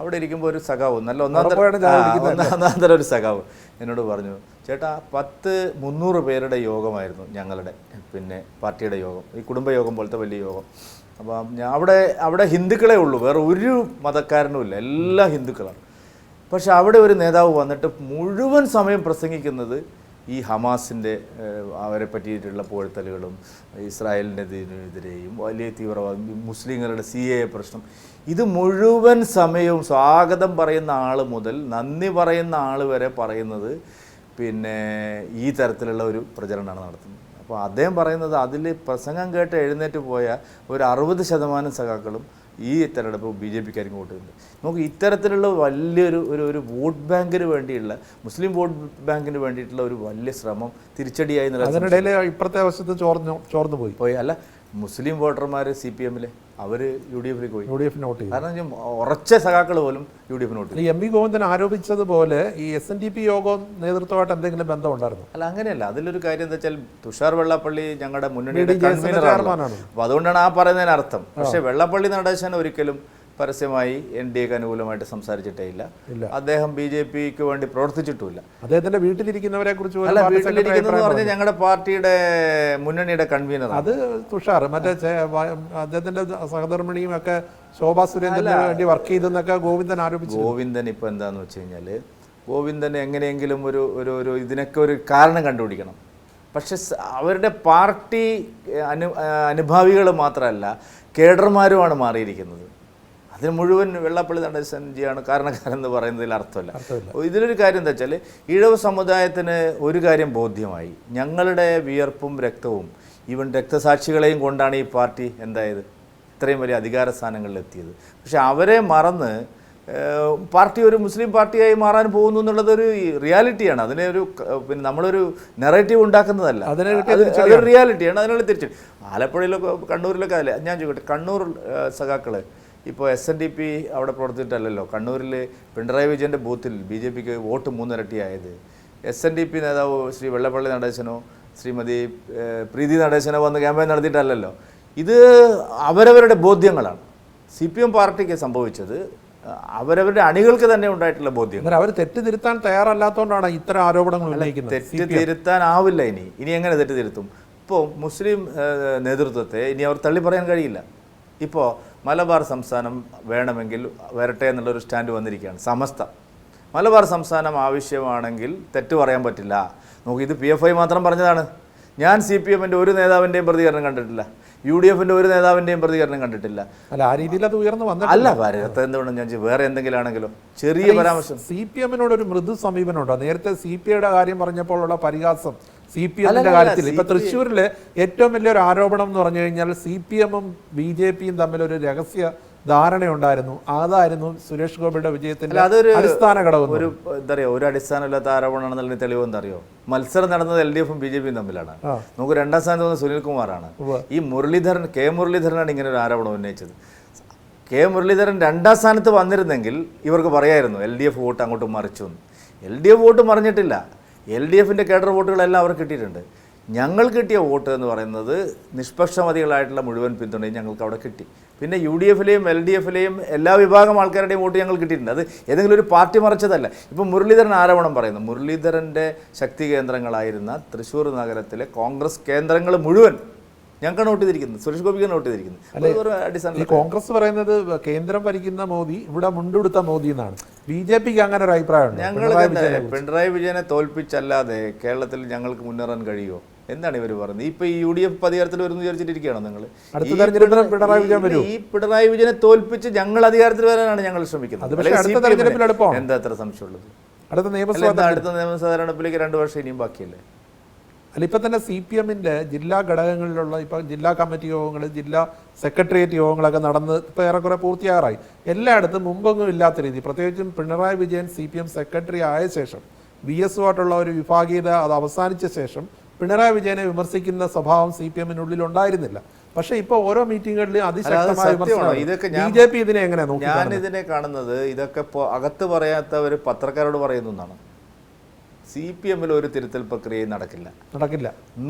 അവിടെ ഇരിക്കുമ്പോൾ ഒരു സഖാവ് നല്ല ഒന്നാന്തരം ഒരു സഖാവ് എന്നോട് പറഞ്ഞു, ചേട്ടാ 300 പേരുടെ യോഗമായിരുന്നു ഞങ്ങളുടെ പാർട്ടിയുടെ യോഗം, ഈ കുടുംബയോഗം പോലത്തെ വലിയ യോഗം. അപ്പം ഞാൻ അവിടെ ഹിന്ദുക്കളേ ഉള്ളൂ, വേറെ ഒരു മതക്കാരനും ഇല്ല, എല്ലാ ഹിന്ദുക്കളാണ്. പക്ഷെ അവിടെ ഒരു നേതാവ് വന്നിട്ട് മുഴുവൻ സമയം പ്രസംഗിക്കുന്നത് ഈ ഹമാസിൻ്റെ അവരെ പറ്റിയിട്ടുള്ള പുകഴ്ത്തലുകളും ഇസ്രായേലിനെതിരെയും വലിയ തീവ്രവാദം, മുസ്ലിങ്ങളുടെ CAA പ്രശ്നം, ഇത് മുഴുവൻ സമയവും സ്വാഗതം പറയുന്ന ആൾ മുതൽ നന്ദി പറയുന്ന ആൾ വരെ പറയുന്നത് ഈ തരത്തിലുള്ള ഒരു പ്രചരണമാണ് നടത്തുന്നത്. അപ്പോൾ അദ്ദേഹം പറയുന്നത് അതിൽ പ്രസംഗം കേട്ട് എഴുന്നേറ്റ് പോയ ഒരു 60% സഖാക്കളും ഈ തെരഞ്ഞെടുപ്പ് BJPക്കാർക്ക് വോട്ട് ചെയ്യുന്നുണ്ട്. നമുക്ക് ഇത്തരത്തിലുള്ള വലിയൊരു വോട്ട് ബാങ്കിന് വേണ്ടിയുള്ള മുസ്ലിം വോട്ട് ബാങ്കിന് വേണ്ടിയിട്ടുള്ള ഒരു വലിയ ശ്രമം തിരിച്ചടിയായി അതിനിടയിൽ ഇപ്പുറത്തെ വശത്ത് ചോർന്നു പോയി അല്ല, മുസ്ലിം വോട്ടർമാർ CPMലെ അവർ UDFിലേക്ക് പോയി, UDFിന് വോട്ട് ചെയ്തു. കാരണം ഉറച്ച സഖാക്കൾ പോലും UDFിന് വോട്ട് ചെയ്തു. MV ഗോവിന്ദൻ ആരോപിച്ചതുപോലെ ഈ SNDP യോഗം നേതൃത്വമായിട്ട് എന്തെങ്കിലും ബന്ധമുണ്ടായിരുന്നു? അല്ല, അങ്ങനെയല്ല. അതിലൊരു കാര്യം എന്താ വെച്ചാൽ തുഷാർ വെള്ളാപ്പള്ളി ഞങ്ങളുടെ മുന്നണിയുടെ കൺവീനറാണ്, അപ്പോൾ അതുകൊണ്ടാണ് ആ പറയുന്നതിന് അർത്ഥം. പക്ഷേ വെള്ളാപ്പള്ളി നടേശൻ ഒരിക്കലും പരസ്യമായി NDAക്ക് അനുകൂലമായിട്ട് സംസാരിച്ചിട്ടേ ഇല്ല. അദ്ദേഹം BJPക്ക് വേണ്ടി പ്രവർത്തിച്ചിട്ടുമില്ല. അദ്ദേഹത്തിന്റെ വീട്ടിലിരിക്കുന്നവരെ കുറിച്ച് വീട്ടിലിരിക്കുന്നത് പറഞ്ഞാൽ ഞങ്ങളുടെ പാർട്ടിയുടെ മുന്നണിയുടെ കൺവീനർ അത് തുഷാർ, മറ്റേ അദ്ദേഹത്തിന്റെ സഹധർമ്മിണിയും ഒക്കെ ശോഭാ സുരേന്ദ്രന് വേണ്ടി വർക്ക് ചെയ്തെന്നൊക്കെ ഗോവിന്ദൻ ആരോപിച്ചു. ഗോവിന്ദൻ ഇപ്പൊ എന്താന്ന് വെച്ച് കഴിഞ്ഞാല് ഗോവിന്ദൻ എങ്ങനെയെങ്കിലും ഒരു ഇതിനൊക്കെ ഒരു കാരണം കണ്ടുപിടിക്കണം. പക്ഷെ അവരുടെ പാർട്ടി അനുഭാവികൾ മാത്രമല്ല, കേഡർമാരുമാണ് മാറിയിരിക്കുന്നത്. അതിന് മുഴുവൻ വെള്ളാപ്പള്ളി നടേശൻജിയാണ് കാരണക്കാരെന്ന് പറയുന്നതിൽ അർത്ഥമില്ല. ഇതിലൊരു കാര്യം എന്താ വെച്ചാൽ, ഈഴവ സമുദായത്തിന് ഒരു കാര്യം ബോധ്യമായി, ഞങ്ങളുടെ വിയർപ്പും രക്തവും ഈവൻ രക്തസാക്ഷികളെയും കൊണ്ടാണ് ഈ പാർട്ടി എന്തായത് ഇത്രയും വലിയ അധികാര സ്ഥാനങ്ങളിലെത്തിയത്. പക്ഷെ അവരെ മറന്ന് പാർട്ടി ഒരു മുസ്ലിം പാർട്ടിയായി മാറാൻ പോകുന്നു എന്നുള്ളതൊരു റിയാലിറ്റിയാണ്. അതിനെ നമ്മളൊരു നെറേറ്റീവ് ഉണ്ടാക്കുന്നതല്ല, അതൊരു റിയാലിറ്റിയാണ്. അതിനുള്ള തിരിച്ചു ആലപ്പുഴയിലൊക്കെ കണ്ണൂരിലൊക്കെ അല്ലേ, ഞാൻ ചോദിക്കട്ടെ, കണ്ണൂർ സഖാക്കൾ ഇപ്പോൾ SNDP അവിടെ പ്രവർത്തിച്ചിട്ടല്ലല്ലോ കണ്ണൂരിൽ പിണറായി വിജയൻ്റെ ബൂത്തിൽ BJPക്ക് വോട്ട് 3 ഇരട്ടിയായത്. SNDP നേതാവ് ശ്രീ വെള്ളപ്പള്ളി നടേശനോ ശ്രീമതി പ്രീതി നടേശനോ വന്ന് ക്യാമ്പയിൻ നടത്തിയിട്ടല്ലല്ലോ. ഇത് അവരവരുടെ ബോധ്യങ്ങളാണ്. CPM പാർട്ടിക്ക് സംഭവിച്ചത് അവരവരുടെ അണികൾക്ക് തന്നെ ഉണ്ടായിട്ടുള്ള ബോധ്യം. അവർ തെറ്റ് തിരുത്താൻ തയ്യാറല്ലാത്തതുകൊണ്ടാണ് ഇത്തരം ആരോപണങ്ങൾ ഉന്നയിക്കുന്നത്. തെറ്റ് തിരുത്താനാവില്ല. ഇനി എങ്ങനെ തെറ്റ് തിരുത്തും? ഇപ്പോൾ മുസ്ലിം നേതൃത്വത്തെ ഇനി അവർ തള്ളി പറയാൻ കഴിയില്ല. ഇപ്പോൾ മലബാർ സംസ്ഥാനം വേണമെങ്കിൽ വരട്ടെ എന്നുള്ളൊരു സ്റ്റാൻഡ് വന്നിരിക്കുകയാണ് സമസ്ത. മലബാർ സംസ്ഥാനം ആവശ്യമാണെങ്കിൽ തെറ്റ് പറയാൻ പറ്റില്ല. ഇത് PFI മാത്രം പറഞ്ഞതാണ്. ഞാൻ CPMൻ്റെ ഒരു നേതാവിൻ്റെയും പ്രതികരണം കണ്ടിട്ടില്ല, UDFിൻ്റെ ഒരു നേതാവിൻ്റെയും പ്രതികരണം കണ്ടിട്ടില്ല. അല്ല, ആ രീതിയിൽ അത് ഉയർന്നു വന്നില്ല. അല്ല, വരത്തെ എന്തുകൊണ്ട് ഞാൻ വേറെ എന്തെങ്കിലും ആണെങ്കിലോ ചെറിയ പരാമർശം. CPMനോട് ഒരു മൃദു സമീപനമുണ്ടോ? നേരത്തെ CPIയുടെ കാര്യം പറഞ്ഞപ്പോഴുള്ള പരിഹാസം CPMന്റെ കാര്യത്തിൽ. ഇപ്പൊ തൃശ്ശൂരിലെ ഏറ്റവും വലിയൊരു ആരോപണം എന്ന് പറഞ്ഞു കഴിഞ്ഞാൽ CPMും BJPയും തമ്മിലൊരു രഹസ്യ ധാരണയുണ്ടായിരുന്നു. അതായിരുന്നു സുരേഷ് ഗോപിയുടെ വിജയത്തിന്റെ അടിസ്ഥാന ഘടകം. എന്താ പറയുക, ഒരു അടിസ്ഥാനമില്ലാത്ത ആരോപണമാണെന്നുള്ള തെളിവ് എന്താ അറിയോ? മത്സരം നടന്നത് LDFും BJPയും തമ്മിലാണ്. നമുക്ക് 2ാം സ്ഥാനത്ത് വന്ന സുനിൽകുമാറാണ്. ഈ K മുരളീധരനാണ് ഇങ്ങനെ ഒരു ആരോപണം ഉന്നയിച്ചത്. K മുരളീധരൻ 2ാം സ്ഥാനത്ത് വന്നിരുന്നെങ്കിൽ ഇവർക്ക് പറയായിരുന്നു LDF വോട്ട് അങ്ങോട്ട് മറിച്ചു എന്ന്. LDF വോട്ട് മറിഞ്ഞിട്ടില്ല. LDFിൻ്റെ കേഡർ വോട്ടുകളെല്ലാം അവർക്ക് കിട്ടിയിട്ടുണ്ട്. ഞങ്ങൾ കിട്ടിയ വോട്ട് എന്ന് പറയുന്നത് നിഷ്പക്ഷമതികളായിട്ടുള്ള മുഴുവൻ പിന്തുണയും ഞങ്ങൾക്ക് അവിടെ കിട്ടി. പിന്നെ UDFിലെയും LDFിലെയും എല്ലാ വിഭാഗം ആൾക്കാരുടെയും വോട്ട് ഞങ്ങൾ കിട്ടിയിട്ടുണ്ട്. അത് ഏതെങ്കിലും ഒരു പാർട്ടി മറിച്ചതല്ല. ഇപ്പം മുരളീധരൻ ആരോപണം പറയുന്നു, മുരളീധരൻ്റെ ശക്തി കേന്ദ്രങ്ങളായിരുന്ന തൃശ്ശൂർ നഗരത്തിലെ കോൺഗ്രസ് കേന്ദ്രങ്ങൾ മുഴുവൻ ഞങ്ങൾക്ക് നോട്ട് ചെയ്തിരിക്കുന്നത്, സുരേഷ് ഗോപിക്ക് നോട്ട് ചെയ്തിരിക്കുന്നത്. ഈ കോൺഗ്രസ് പറയുന്നത് കേന്ദ്രം ഭരിക്കുന്ന മോദി ഇവിടെ മുണ്ടെടുത്ത മോദി എന്നാണ്. BJPക്ക് അങ്ങനെ ഒരു അഭിപ്രായമുണ്ട്. ഞങ്ങൾ പിണറായി വിജയനെ തോൽപ്പിച്ചല്ലാതെ കേരളത്തിൽ ഞങ്ങൾക്ക് മുന്നേറാൻ കഴിയുമോ എന്താണ് ഇവർ പറയുന്നത്? ഇപ്പൊ ഈ UDF അധികാരത്തിൽ വരുന്നു വിചാരിച്ചിരിക്കുകയാണോ നിങ്ങൾ? ഈ പിണറായി വിജയനെ തോൽപ്പിച്ച് ഞങ്ങൾ അധികാരത്തിൽ വരാനാണ് ഞങ്ങൾ ശ്രമിക്കുന്നത്. എന്താ അത്ര സംശയമുള്ളത്? അടുത്ത നിയമസഭാ തെരഞ്ഞെടുപ്പിലേക്ക് 2 വർഷം ഇനിയും ബാക്കിയല്ലേ? അല്ല ഇപ്പം തന്നെ CPM-ന്റെ ജില്ലാ ഘടകങ്ങളിലുള്ള ഇപ്പം ജില്ലാ കമ്മിറ്റി യോഗങ്ങൾ, ജില്ലാ സെക്രട്ടേറിയറ്റ് യോഗങ്ങളൊക്കെ നടന്ന് ഇപ്പോൾ ഏറെക്കുറെ പൂർത്തിയാറായി. എല്ലായിടത്തും മുമ്പൊന്നും ഇല്ലാത്ത രീതി, പ്രത്യേകിച്ചും പിണറായി വിജയൻ CPM സെക്രട്ടറി ആയ ശേഷം VS-ഉമായിട്ടുള്ള ഒരു വിഭാഗീയത അത് അവസാനിച്ച ശേഷം പിണറായി വിജയനെ വിമർശിക്കുന്ന സ്വഭാവം CPM-നുള്ളിൽ ഉണ്ടായിരുന്നില്ല. പക്ഷേ ഇപ്പോൾ ഓരോ മീറ്റിങ്ങുകളിലും അതിശക്തമായ വിമർശനം. BJP ഇതിനെ എങ്ങനെ നോക്കി? ഞാൻ ഇതിനെ കാണുന്നത് ഇതൊക്കെ ഇപ്പോൾ അകത്ത് പറയാത്തവർ പത്രക്കാരോട് പറയുന്നു എന്നാണ്. CPM-ൽ ഒരു തിരുത്തൽ പ്രക്രിയയും നടക്കില്ല.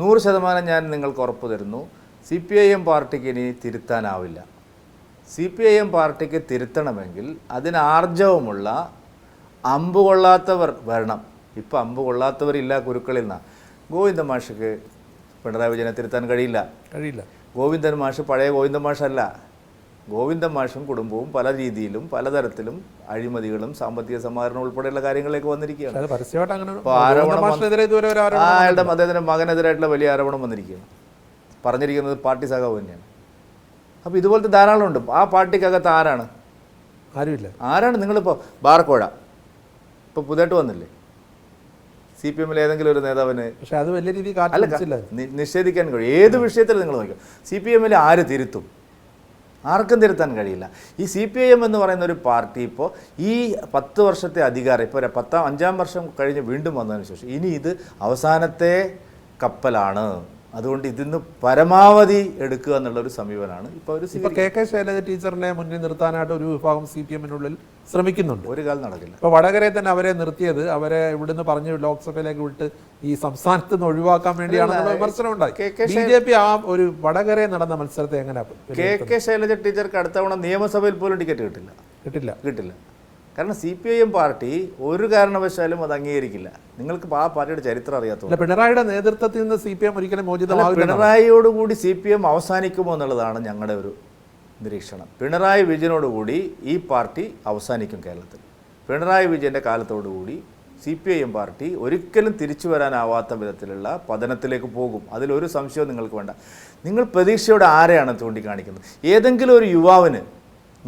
100% ഞാൻ നിങ്ങൾക്ക് ഉറപ്പ് തരുന്നു. CPIM പാർട്ടിക്ക് ഇനി തിരുത്താനാവില്ല. CPIM പാർട്ടിക്ക് തിരുത്തണമെങ്കിൽ അതിന് ആർജവമുള്ള അമ്പ് കൊള്ളാത്തവർ വരണം. ഇപ്പം അമ്പ് കൊള്ളാത്തവരില്ല കുരുക്കളിൽ നിന്നാണ്. ഗോവിന്ദൻ മാഷക്ക് പിണറായി വിജയനെ തിരുത്താൻ കഴിയില്ല. ഗോവിന്ദൻ മാഷ് പഴയ ഗോവിന്ദൻ മാഷല്ല. ഗോവിന്ദൻ മാഷും കുടുംബവും പല രീതിയിലും പലതരത്തിലും അഴിമതികളും സാമ്പത്തിക സമാഹരണം ഉൾപ്പെടെയുള്ള കാര്യങ്ങളിലേക്ക് വന്നിരിക്കുകയാണ്. അയാളുടെ അദ്ദേഹത്തിൻ്റെ മകനെതിരായിട്ടുള്ള വലിയ ആരോപണം വന്നിരിക്കുകയാണ്. പറഞ്ഞിരിക്കുന്നത് പാർട്ടി സഖാവ് തന്നെയാണ്. അപ്പോൾ ഇതുപോലത്തെ ധാരാളം ഉണ്ട്. ആ പാർട്ടിക്കകത്ത് ആരാണ് നിങ്ങളിപ്പോൾ ബാർക്കോഴ ഇപ്പോൾ പുതിയതായിട്ട് വന്നില്ലേ CPM-ൽ ഏതെങ്കിലും ഒരു നേതാവിന്? പക്ഷേ അത് വലിയ രീതിയിൽ നിഷേധിക്കാൻ കഴിയും. ഏത് വിഷയത്തിൽ നിങ്ങൾ നോക്കുക, CPM-ൽ ആര് തിരുത്തും? ആർക്കും തിരുത്താൻ കഴിയില്ല. ഈ CPIM എന്ന് പറയുന്ന ഒരു പാർട്ടി ഇപ്പോൾ ഈ 10 വർഷത്തെ അധികാരം, ഇപ്പോൾ 5-ാം വർഷം കഴിഞ്ഞ് വീണ്ടും വന്നതിന് ശേഷം ഇനി ഇത് അവസാനത്തെ കപ്പലാണ്. അതുകൊണ്ട് ഇതിന്ന് പരമാവധി എടുക്കുക എന്നുള്ളൊരു സമീപനമാണ് ഇപ്പോൾ ഒരു KK ശൈലജ ടീച്ചറിനെ മുന്നിൽ നിർത്താനായിട്ട് ഒരു വിഭാഗം CPM-നുള്ളിൽ ശ്രമിക്കുന്നുണ്ട്. ഒരു കാലം നടക്കില്ല. ഇപ്പോൾ വടകരയിൽ തന്നെ അവരെ നിർത്തിയത്, അവരെ ഇവിടുന്ന് പറഞ്ഞ് ലോക്സഭയിലേക്ക് വിട്ട് ഈ സംസ്ഥാനത്ത് നിന്ന് ഒഴിവാക്കാൻ വേണ്ടിയാണെന്നുള്ള വിമർശനം ഉണ്ടായി. BJP ആ ഒരു വടകരയിൽ നടന്ന മത്സരത്തെ എങ്ങനെയാണ്? KK ശൈലജ ടീച്ചർക്ക് അടുത്ത തവണ നിയമസഭയിൽ പോലും ടിക്കറ്റ് കിട്ടില്ല. കാരണം CPIM പാർട്ടി ഒരു കാരണവശാലും അത് അംഗീകരിക്കില്ല. നിങ്ങൾക്ക് ആ പാർട്ടിയുടെ ചരിത്രം അറിയാത്തത്. പിണറായിയുടെ നേതൃത്വത്തിൽ നിന്ന് CPM ഒരിക്കലും മോചിതമാവില്ല. പിണറായിയോടുകൂടി CPM അവസാനിക്കുമോ എന്നുള്ളതാണ് ഞങ്ങളുടെ ഒരു നിരീക്ഷണം. പിണറായി വിജയനോടുകൂടി ഈ പാർട്ടി അവസാനിക്കും കേരളത്തിൽ. പിണറായി വിജയൻ്റെ കാലത്തോടുകൂടി CPIM പാർട്ടി ഒരിക്കലും തിരിച്ചു വരാനാവാത്ത വിധത്തിലുള്ള പതനത്തിലേക്ക് പോകും. അതിലൊരു സംശയവും നിങ്ങൾക്ക് വേണ്ട. നിങ്ങൾ പ്രതീക്ഷയോടെ ആരെയാണ് ചൂണ്ടിക്കാണിക്കുന്നത്? ഏതെങ്കിലും ഒരു യുവാവിന്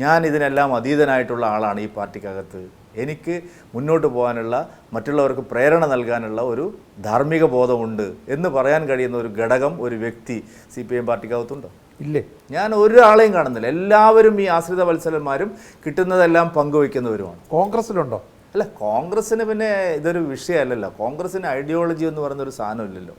ഞാൻ ഇതിനെല്ലാം അതീതനായിട്ടുള്ള ആളാണ് ഈ പാർട്ടിക്കകത്ത്, എനിക്ക് മുന്നോട്ട് പോകാനുള്ള മറ്റുള്ളവർക്ക് പ്രേരണ നൽകാനുള്ള ഒരു ധാർമ്മിക ബോധമുണ്ട് എന്ന് പറയാൻ കഴിയുന്ന ഒരു ഘടകം, ഒരു വ്യക്തി CPIM പാർട്ടിക്കകത്തുണ്ടോ? ഇല്ലേ. ഞാൻ ഒരാളെയും കാണുന്നില്ല. എല്ലാവരും ഈ ആശ്രിത വത്സലന്മാരും കിട്ടുന്നതെല്ലാം പങ്കുവയ്ക്കുന്നവരുമാണ്. കോൺഗ്രസിലുണ്ടോ? അല്ല, കോൺഗ്രസ്സിന് പിന്നെ ഇതൊരു വിഷയമല്ലല്ലോ. കോൺഗ്രസ്സിന് ഐഡിയോളജി എന്ന് പറയുന്നൊരു സാധനമില്ലല്ലോ.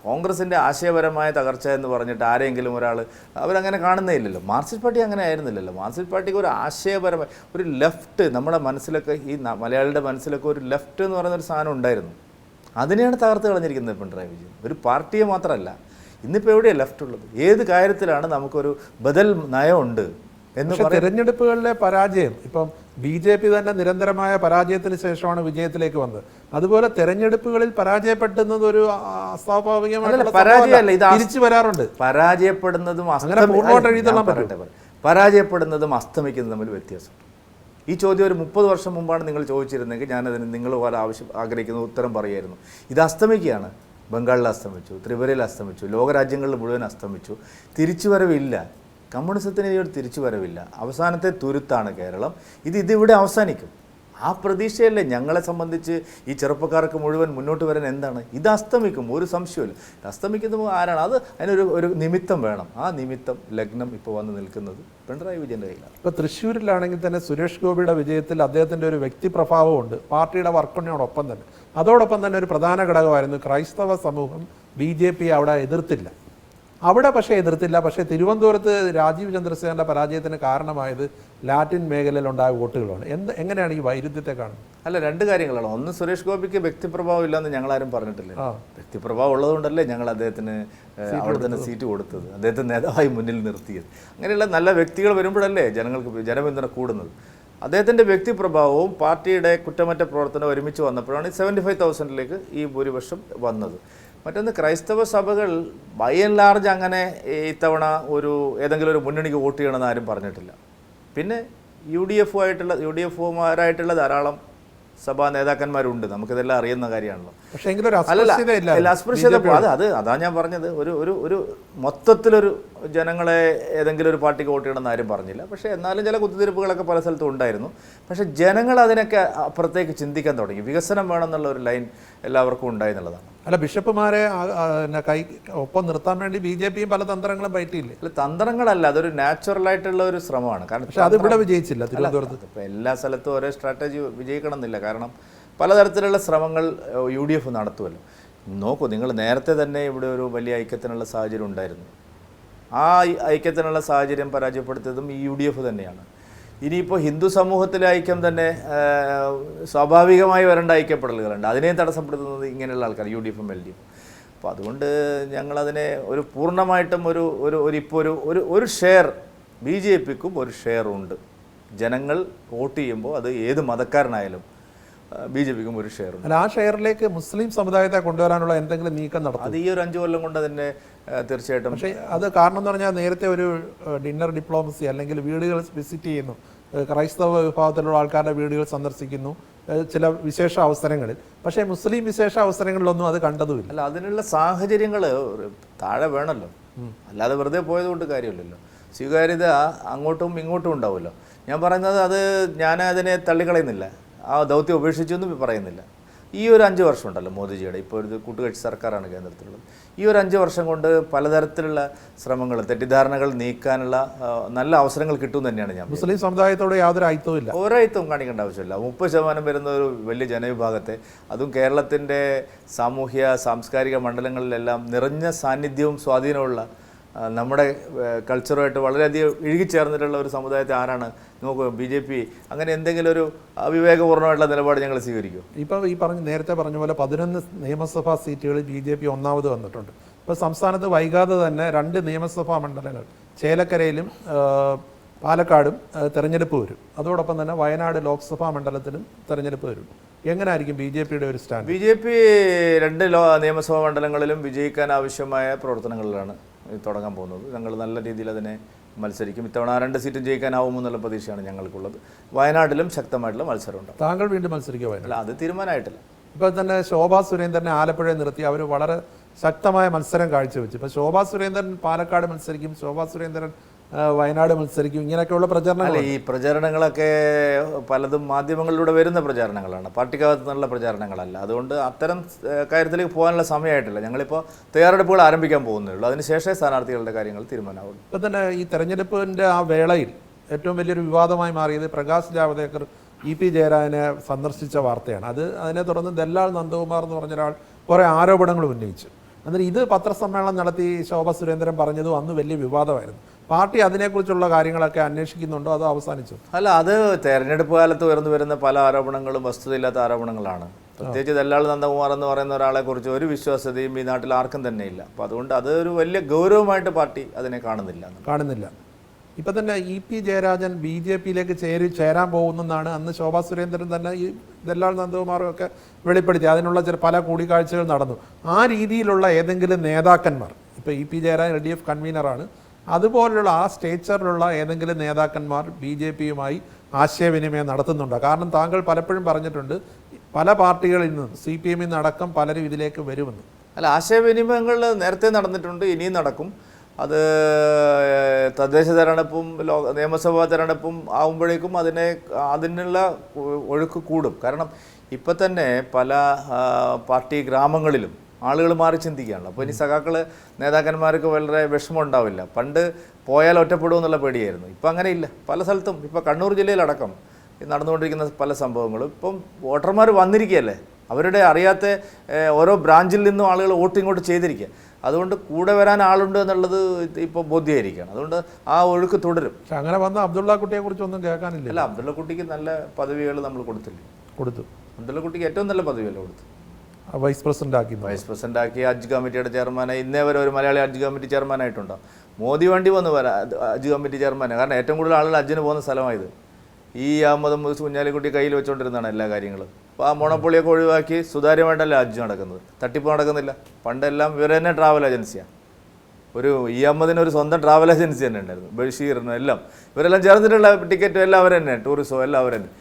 കോൺഗ്രസിൻ്റെ ആശയപരമായ തകർച്ച എന്ന് പറഞ്ഞിട്ട് ആരെങ്കിലും ഒരാൾ അവരങ്ങനെ കാണുന്നേ ഇല്ലല്ലോ. മാർക്സിസ്റ്റ് പാർട്ടി അങ്ങനെ ആയിരുന്നില്ലല്ലോ. മാർക്സിസ്റ്റ് പാർട്ടിക്ക് ഒരു ആശയപരമായ ഒരു ലെഫ്റ്റ്, നമ്മുടെ മനസ്സിലൊക്കെ ഈ മലയാളിയുടെ മനസ്സിലൊക്കെ ഒരു ലെഫ്റ്റ് എന്ന് പറയുന്നൊരു സാധനം ഉണ്ടായിരുന്നു. അതിനെയാണ് തകർത്ത് കളഞ്ഞിരിക്കുന്നത് പിണറായി വിജയൻ. ഒരു പാർട്ടിയെ മാത്രമല്ല, ഇന്നിപ്പോൾ എവിടെയാണ് ലെഫ്റ്റ് ഉള്ളത്? ഏത് കാര്യത്തിലാണ് നമുക്കൊരു ബദൽ നയമുണ്ട് എന്ന് പറയുന്നത്? തെരഞ്ഞെടുപ്പുകളിലെ പരാജയം, ഇപ്പം BJP തന്നെ നിരന്തരമായ പരാജയത്തിന് ശേഷമാണ് വിജയത്തിലേക്ക് വന്നത്. അതുപോലെ തെരഞ്ഞെടുപ്പുകളിൽ പരാജയപ്പെടുന്നത് ഒരു അസ്വാഭാവികമായ പരാജയമല്ല, ഇത് തിരിച്ചു വരാറുണ്ട്. പരാജയപ്പെടുന്നതും അസ്തമിക്കുന്നതും തമ്മിൽ വ്യത്യാസം. ഈ ചോദ്യം ഒരു 30 വർഷം മുമ്പാണ് നിങ്ങൾ ചോദിച്ചിരുന്നെങ്കിൽ ഞാനതിന് നിങ്ങൾ പോലെ ആഗ്രഹിക്കുന്ന ഉത്തരം പറയുമായിരുന്നു. ഇത് അസ്തമിക്കുകയാണ്. ബംഗാളിൽ അസ്തമിച്ചു, ത്രിപുരയിൽ അസ്തമിച്ചു, ലോകരാജ്യങ്ങളിൽ മുഴുവൻ അസ്തമിച്ചു. തിരിച്ചുവരവില്ല. കമ്മ്യൂണിസത്തിന് ഇനിയൊരു തിരിച്ചുവരവില്ല. അവസാനത്തെ തുരുത്താണ് കേരളം. ഇതിവിടെ അവസാനിക്കും. ആ പ്രതീക്ഷയല്ലേ ഞങ്ങളെ സംബന്ധിച്ച് ഈ ചെറുപ്പക്കാർക്ക് മുഴുവൻ മുന്നോട്ട് വരാൻ എന്താണ്? ഇത് അസ്തമിക്കും, ഒരു സംശയമില്ല. ഇത് അസ്തമിക്കുന്നത് ആരാണ്? അത് അതിനൊരു നിമിത്തം വേണം. ആ നിമിത്തം ലഗ്നം ഇപ്പോൾ വന്ന് നിൽക്കുന്നത് പിണറായി വിജയൻ്റെ കയ്യിലാണ്. ഇപ്പോൾ തൃശ്ശൂരിലാണെങ്കിൽ തന്നെ സുരേഷ് ഗോപിയുടെ വിജയത്തിൽ അദ്ദേഹത്തിൻ്റെ ഒരു വ്യക്തിപ്രഭാവമുണ്ട്, പാർട്ടിയുടെ വർക്കിനോടൊപ്പം തന്നെ. അതോടൊപ്പം തന്നെ ഒരു പ്രധാന ഘടകമായിരുന്നു ക്രൈസ്തവ സമൂഹം BJP അവിടെ എതിർത്തില്ല. പക്ഷേ തിരുവനന്തപുരത്ത് രാജീവ് ചന്ദ്രശേഖരൻ്റെ പരാജയത്തിന് കാരണമായത് ലാറ്റിൻ മേഖലയിലുണ്ടായ വോട്ടുകളാണ്. എങ്ങനെയാണ് ഈ വൈരുദ്ധ്യത്തെ കാണുന്നത്? അല്ല, രണ്ട് കാര്യങ്ങളാണ്. ഒന്ന്, സുരേഷ് ഗോപിക്ക് വ്യക്തിപ്രഭാവം ഇല്ലെന്ന് ഞങ്ങളാരും പറഞ്ഞിട്ടില്ല. വ്യക്തിപ്രഭാവം ഉള്ളതുകൊണ്ടല്ലേ ഞങ്ങൾ അദ്ദേഹത്തിന് അവിടെ തന്നെ സീറ്റ് കൊടുത്തത്, അദ്ദേഹത്തെ നേതാവായി മുന്നിൽ നിർത്തിയത്. അങ്ങനെയുള്ള നല്ല വ്യക്തികൾ വരുമ്പോഴല്ലേ ജനങ്ങൾക്ക് ജനപിന്തുണ കൂടുന്നത്. അദ്ദേഹത്തിൻ്റെ വ്യക്തിപ്രഭാവവും പാർട്ടിയുടെ കുറ്റമറ്റ പ്രവർത്തനം ഒരുമിച്ച് വന്നപ്പോഴാണ് 75,000-ലേക്ക് ഈ ഭൂരിപക്ഷം വന്നത്. മറ്റൊന്ന്, ക്രൈസ്തവ സഭകൾ ബൈ ആൻഡ് ലാർജ് അങ്ങനെ ഇത്തവണ ഏതെങ്കിലും ഒരു മുന്നണിക്ക് വോട്ട് ചെയ്യണമെന്ന് ആരും പറഞ്ഞിട്ടില്ല. പിന്നെ UDF-മാരായിട്ടുള്ള ധാരാളം സഭാ നേതാക്കന്മാരുണ്ട്. നമുക്കിതെല്ലാം അറിയുന്ന കാര്യമാണല്ലോ. അസ്പൃശ്യത അതാ ഞാൻ പറഞ്ഞത്. ഒരു മൊത്തത്തിലൊരു ജനങ്ങളെ ഏതെങ്കിലും ഒരു പാർട്ടിക്ക് വോട്ട് ചെയ്യണമെന്ന് ആരും പറഞ്ഞില്ല. പക്ഷേ എന്നാലും ചില കുത്തിത്തിരിപ്പുകളൊക്കെ പല സ്ഥലത്തും ഉണ്ടായിരുന്നു. പക്ഷേ ജനങ്ങൾ അതിനൊക്കെ അപ്പുറത്തേക്ക് ചിന്തിക്കാൻ തുടങ്ങി. വികസനം വേണമെന്നുള്ള ഒരു ലൈൻ എല്ലാവർക്കും ഉണ്ടായി എന്നുള്ളതാണ്. അല്ല, ബിഷപ്പുമാരെ ഒപ്പം നിർത്താൻ വേണ്ടി BJPയും പല തന്ത്രങ്ങളും പയറ്റിയില്ലേ? അല്ല, തന്ത്രങ്ങളല്ല, അതൊരു നാച്ചുറലായിട്ടുള്ള ഒരു ശ്രമമാണ്. കാരണം പക്ഷെ അതിവിടെ വിജയിച്ചില്ല. തിരുവനന്തപുരത്ത് ഇപ്പോൾ എല്ലാ സ്ഥലത്തും ഒരേ സ്ട്രാറ്റജി വിജയിക്കണം എന്നില്ല. കാരണം പലതരത്തിലുള്ള ശ്രമങ്ങൾ UDF നടത്തുമല്ലോ. നോക്കൂ, നിങ്ങൾ നേരത്തെ തന്നെ ഇവിടെ ഒരു വലിയ ഐക്യത്തിനുള്ള സാഹചര്യം ഉണ്ടായിരുന്നു. ആ ഐക്യത്തിനുള്ള സാഹചര്യം പരാജയപ്പെടുത്തിയതും ഈ UDF തന്നെയാണ്. ഇനിയിപ്പോൾ ഹിന്ദു സമൂഹത്തിലെ ഐക്യം തന്നെ സ്വാഭാവികമായി വരേണ്ട ഐക്യപ്പെടലുകളുണ്ട്. അതിനെയും തടസ്സപ്പെടുത്തുന്നത് ഇങ്ങനെയുള്ള ആൾക്കാർ, UDF-ഉം LDF. അപ്പോൾ അതുകൊണ്ട് ഞങ്ങളതിനെ ഒരു പൂർണ്ണമായിട്ടും ഒരു ഷെയർ BJPക്കും ഒരു ഷെയർ ഉണ്ട്. ജനങ്ങൾ വോട്ട് ചെയ്യുമ്പോൾ അത് ഏത് മതക്കാരനായാലും BJPക്കും ഒരു ഷെയർ ഉണ്ട്. അല്ല, ആ ഷെയറിലേക്ക് മുസ്ലിം സമുദായത്തെ കൊണ്ടുവരാനുള്ള എന്തെങ്കിലും നീക്കം നടത്തും? അത് ഈ ഒരു 5 കൊല്ലം കൊണ്ട് തന്നെ തീർച്ചയായിട്ടും. പക്ഷേ അത് കാരണം എന്ന് പറഞ്ഞാൽ നേരത്തെ ഒരു ഡിന്നർ ഡിപ്ലോമസി അല്ലെങ്കിൽ വീടുകൾ വിസിറ്റ് ചെയ്യുന്നു, ക്രൈസ്തവ വിഭാഗത്തിലുള്ള ആൾക്കാരുടെ വീടുകൾ സന്ദർശിക്കുന്നു ചില വിശേഷ അവസരങ്ങളിൽ. പക്ഷേ മുസ്ലിം വിശേഷ അവസരങ്ങളിലൊന്നും അത് കണ്ടതുമില്ല. അല്ല, അതിനുള്ള സാഹചര്യങ്ങൾ താഴെ വേണമല്ലോ, അല്ലാതെ വെറുതെ പോയതുകൊണ്ട് കാര്യമില്ലല്ലോ. സ്വീകാര്യത അങ്ങോട്ടും ഇങ്ങോട്ടും ഉണ്ടാവുമല്ലോ. ഞാൻ പറയുന്നത് അത് ഞാൻ അതിനെ തള്ളിക്കളയുന്നില്ല, ആ ദൗത്യം ഉപേക്ഷിച്ചൊന്നും പറയുന്നില്ല. ഈ ഒരു 5 വർഷം ഉണ്ടല്ലോ മോദിജിയുടെ, ഇപ്പോൾ ഒരു കൂട്ടുകക്ഷി സർക്കാരാണ് കേന്ദ്രത്തിലുള്ളത്. ഈ ഒരു 5 വർഷം കൊണ്ട് പലതരത്തിലുള്ള ശ്രമങ്ങൾ, തെറ്റിദ്ധാരണകൾ നീക്കാനുള്ള നല്ല അവസരങ്ങൾ കിട്ടും തന്നെയാണ് ഞാൻ. മുസ്ലിം സമുദായത്തോട് യാതൊരു അയിത്തവും ഇല്ല, ഒരയിത്തവും കാണിക്കേണ്ട ആവശ്യമില്ല. 30% വരുന്ന ഒരു വലിയ ജനവിഭാഗത്തെ, അതും കേരളത്തിൻ്റെ സാമൂഹ്യ സാംസ്കാരിക മണ്ഡലങ്ങളിലെല്ലാം നിറഞ്ഞ സാന്നിധ്യവും സ്വാധീനമുള്ള, നമ്മുടെ കൾച്ചറുമായിട്ട് വളരെയധികം ഇഴുകിച്ചേർന്നിട്ടുള്ള ഒരു സമുദായത്തെ ആരാണ് നോക്കുക BJP അങ്ങനെ എന്തെങ്കിലും ഒരു അവിവേകപൂർണ്ണമായിട്ടുള്ള നിലപാട് ഞങ്ങൾ സ്വീകരിക്കും? ഇപ്പോൾ ഈ നേരത്തെ പറഞ്ഞ പോലെ 11 നിയമസഭാ സീറ്റുകളിൽ BJP ഒന്നാമത് വന്നിട്ടുണ്ട്. ഇപ്പോൾ സംസ്ഥാനത്ത് വൈകാതെ തന്നെ 2 നിയമസഭാ മണ്ഡലങ്ങൾ, ചേലക്കരയിലും പാലക്കാടും തെരഞ്ഞെടുപ്പ് വരും. അതോടൊപ്പം തന്നെ വയനാട് ലോക്സഭാ മണ്ഡലത്തിലും തെരഞ്ഞെടുപ്പ് വരും. എങ്ങനെയായിരിക്കും BJPയുടെ ഒരു സ്റ്റാൻഡ്? BJP 2 നിയമസഭാ മണ്ഡലങ്ങളിലും വിജയിക്കാൻ ആവശ്യമായ പ്രവർത്തനങ്ങളിലാണ് തുടങ്ങാൻ പോകുന്നത്. ഞങ്ങൾ നല്ല രീതിയിൽ അതിനെ മത്സരിക്കും. ഇത്തവണ 2 സീറ്റും ജയിക്കാനാവുമെന്നുള്ള പ്രതീക്ഷയാണ് ഞങ്ങൾക്കുള്ളത്. വയനാട്ടിലും ശക്തമായിട്ടുള്ള മത്സരമുണ്ട്. താങ്കൾ വീണ്ടും മത്സരിക്കുക? അല്ല, അത് തീരുമാനമായിട്ടില്ല. ഇപ്പോൾ തന്നെ ശോഭാ സുരേന്ദ്രനെ ആലപ്പുഴയിൽ നിർത്തി അവർ വളരെ ശക്തമായ മത്സരം കാഴ്ചവെച്ചു. ഇപ്പോൾ ശോഭാ സുരേന്ദ്രൻ പാലക്കാട് മത്സരിക്കും, ശോഭാ സുരേന്ദ്രൻ വയനാട് മത്സരിക്കും, ഇങ്ങനെയൊക്കെയുള്ള പ്രചരണങ്ങൾ. ഈ പ്രചരണങ്ങളൊക്കെ പലതും മാധ്യമങ്ങളിലൂടെ വരുന്ന പ്രചാരണങ്ങളാണ്, പാർട്ടിക്കകത്തു നിന്നുള്ള പ്രചാരണങ്ങളല്ല. അതുകൊണ്ട് അത്തരം കാര്യത്തിലേക്ക് പോകാനുള്ള സമയമായിട്ടില്ല. ഞങ്ങളിപ്പോൾ തയ്യാറെടുപ്പുകൾ ആരംഭിക്കാൻ പോകുന്നേ ഉള്ളൂ. അതിനുശേഷമേ സ്ഥാനാർത്ഥികളുടെ കാര്യങ്ങൾ തീരുമാനമാവുള്ളൂ. ഇപ്പം തന്നെ ഈ തെരഞ്ഞെടുപ്പിൻ്റെ ആ വേളയിൽ ഏറ്റവും വലിയൊരു വിവാദമായി മാറിയത് പ്രകാശ് ജാവദേക്കർ EP ജയരാജനെ സന്ദർശിച്ച വാർത്തയാണ്. അതിനെ തുടർന്ന് ദല്ലാൽ നന്ദകുമാർ എന്ന് പറഞ്ഞൊരാൾ കുറേ ആരോപണങ്ങൾ ഉന്നയിച്ചു. എന്നിട്ട് ഇത് പത്രസമ്മേളനം നടത്തി ശോഭ സുരേന്ദ്രൻ പറഞ്ഞതും അന്ന് വലിയ വിവാദമായിരുന്നു. പാർട്ടി അതിനെക്കുറിച്ചുള്ള കാര്യങ്ങളൊക്കെ അന്വേഷിക്കുന്നുണ്ടോ, അതോ അവസാനിച്ചു? അല്ല, അത് തെരഞ്ഞെടുപ്പ് കാലത്ത് ഉയർന്നു വരുന്ന പല ആരോപണങ്ങളും വസ്തുതയില്ലാത്ത ആരോപണങ്ങളാണ്. പ്രത്യേകിച്ച് ദല്ലാൽ നന്ദകുമാർ എന്ന് പറയുന്ന ഒരാളെ കുറിച്ച് ഒരു വിശ്വാസ്യതയും ഈ നാട്ടിൽ ആർക്കും തന്നെ ഇല്ല. അപ്പോൾ അതുകൊണ്ട് അതൊരു വലിയ ഗൗരവമായിട്ട് പാർട്ടി അതിനെ കാണുന്നില്ല. ഇപ്പം തന്നെ EP ജയരാജൻ BJPയിലേക്ക് ചേരാൻ പോകുന്നെന്നാണ് അന്ന് ശോഭാ സുരേന്ദ്രൻ തന്നെ ഈ ദല്ലാൽ നന്ദകുമാറും ഒക്കെ വെളിപ്പെടുത്തി. അതിനുള്ള പല കൂടിക്കാഴ്ചകൾ നടന്നു. ആ രീതിയിലുള്ള ഏതെങ്കിലും നേതാക്കന്മാർ, ഇപ്പോൾ EP ജയരാജൻ LDF കൺവീനറാണ്, അതുപോലുള്ള ആ സ്റ്റേച്ചറിലുള്ള ഏതെങ്കിലും നേതാക്കന്മാർ BJPയുമായി ആശയവിനിമയം നടത്തുന്നുണ്ടോ? കാരണം താങ്കൾ പലപ്പോഴും പറഞ്ഞിട്ടുണ്ട് പല പാർട്ടികളിൽ നിന്നും CPM അടക്കം പലരും ഇതിലേക്ക് വരുമെന്ന്. അല്ല, ആശയവിനിമയങ്ങൾ നേരത്തെ നടന്നിട്ടുണ്ട്, ഇനിയും നടക്കും. അത് തദ്ദേശ തെരഞ്ഞെടുപ്പും നിയമസഭാ തെരഞ്ഞെടുപ്പും ആകുമ്പോഴേക്കും അതിനുള്ള ഒഴുക്ക് കൂടും. കാരണം ഇപ്പം തന്നെ പല പാർട്ടി ഗ്രാമങ്ങളിലും ആളുകൾ മാറി ചിന്തിക്കുകയാണല്ലോ. അപ്പോൾ ഇനി സഖാക്കൾ നേതാക്കന്മാർക്ക് വളരെ വിഷമം ഉണ്ടാവില്ല. പണ്ട് പോയാൽ ഒറ്റപ്പെടുമെന്നുള്ള പേടിയായിരുന്നു. ഇപ്പം അങ്ങനെയില്ല. പല സ്ഥലത്തും ഇപ്പോൾ കണ്ണൂർ ജില്ലയിലടക്കം നടന്നുകൊണ്ടിരിക്കുന്ന പല സംഭവങ്ങളും ഇപ്പം വോട്ടർമാർ വന്നിരിക്കുകയല്ലേ, അവരുടെ അറിയാത്ത ഓരോ ബ്രാഞ്ചിൽ നിന്നും ആളുകൾ വോട്ട് ഇങ്ങോട്ട് ചെയ്തിരിക്കുക. അതുകൊണ്ട് കൂടെ വരാൻ ആളുണ്ട് എന്നുള്ളത് ഇപ്പോൾ ബോധ്യമായിരിക്കുകയാണ്. അതുകൊണ്ട് ആ ഒഴുക്ക് തുടരും. പക്ഷെ അങ്ങനെ വന്ന അബ്ദുള്ള കുട്ടിയെ കുറിച്ച് ഒന്നും കേൾക്കാനില്ല. അല്ല, അബ്ദുള്ള കുട്ടിക്ക് നല്ല പദവികൾ നമ്മൾ കൊടുത്തു. അബ്ദുള്ള കുട്ടിക്ക് ഏറ്റവും നല്ല പദവിയല്ല കൊടുത്തു. വൈസ് പ്രസിഡന്റ് ആക്കി ഹജ്ജ് കമ്മിറ്റിയുടെ ചെയർമാനായി. ഇന്നേ വരെ ഒരു മലയാളി ഹജ്ജ് കമ്മിറ്റി ചെയർമാനായിട്ടുണ്ടോ? മോദി വണ്ടി വന്ന് ഹജ്ജ് കമ്മിറ്റി ചെയർമാൻ. കാരണം ഏറ്റവും കൂടുതൽ ആളുകൾ ഹജ്ജിന് പോകുന്ന സ്ഥലമായത്. ഈ അഹമ്മദും കുഞ്ഞാലിക്കുട്ടി കയ്യിൽ വെച്ചുകൊണ്ടിരുന്നതാണ് എല്ലാ കാര്യങ്ങളും. അപ്പോൾ ആ മൊണപ്പൊളിയൊക്കെ ഒഴിവാക്കി സുതാര്യമായിട്ടല്ല ഹജ്ജ് നടക്കുന്നത്, തട്ടിപ്പ് നടക്കുന്നില്ല. പണ്ടെല്ലാം ഇവർ തന്നെ ട്രാവൽ ഏജൻസിയാണ്. ഈ അഹമ്മദിന് ഒരു സ്വന്തം ട്രാവൽ ഏജൻസി തന്നെ ഉണ്ടായിരുന്നു, ബഷീറിനും എല്ലാം. ഇവരെല്ലാം ചേർന്നിട്ടുള്ള ടിക്കറ്റും എല്ലാം അവർ തന്നെ, ടൂറിസവും എല്ലാം അവർ തന്നെ.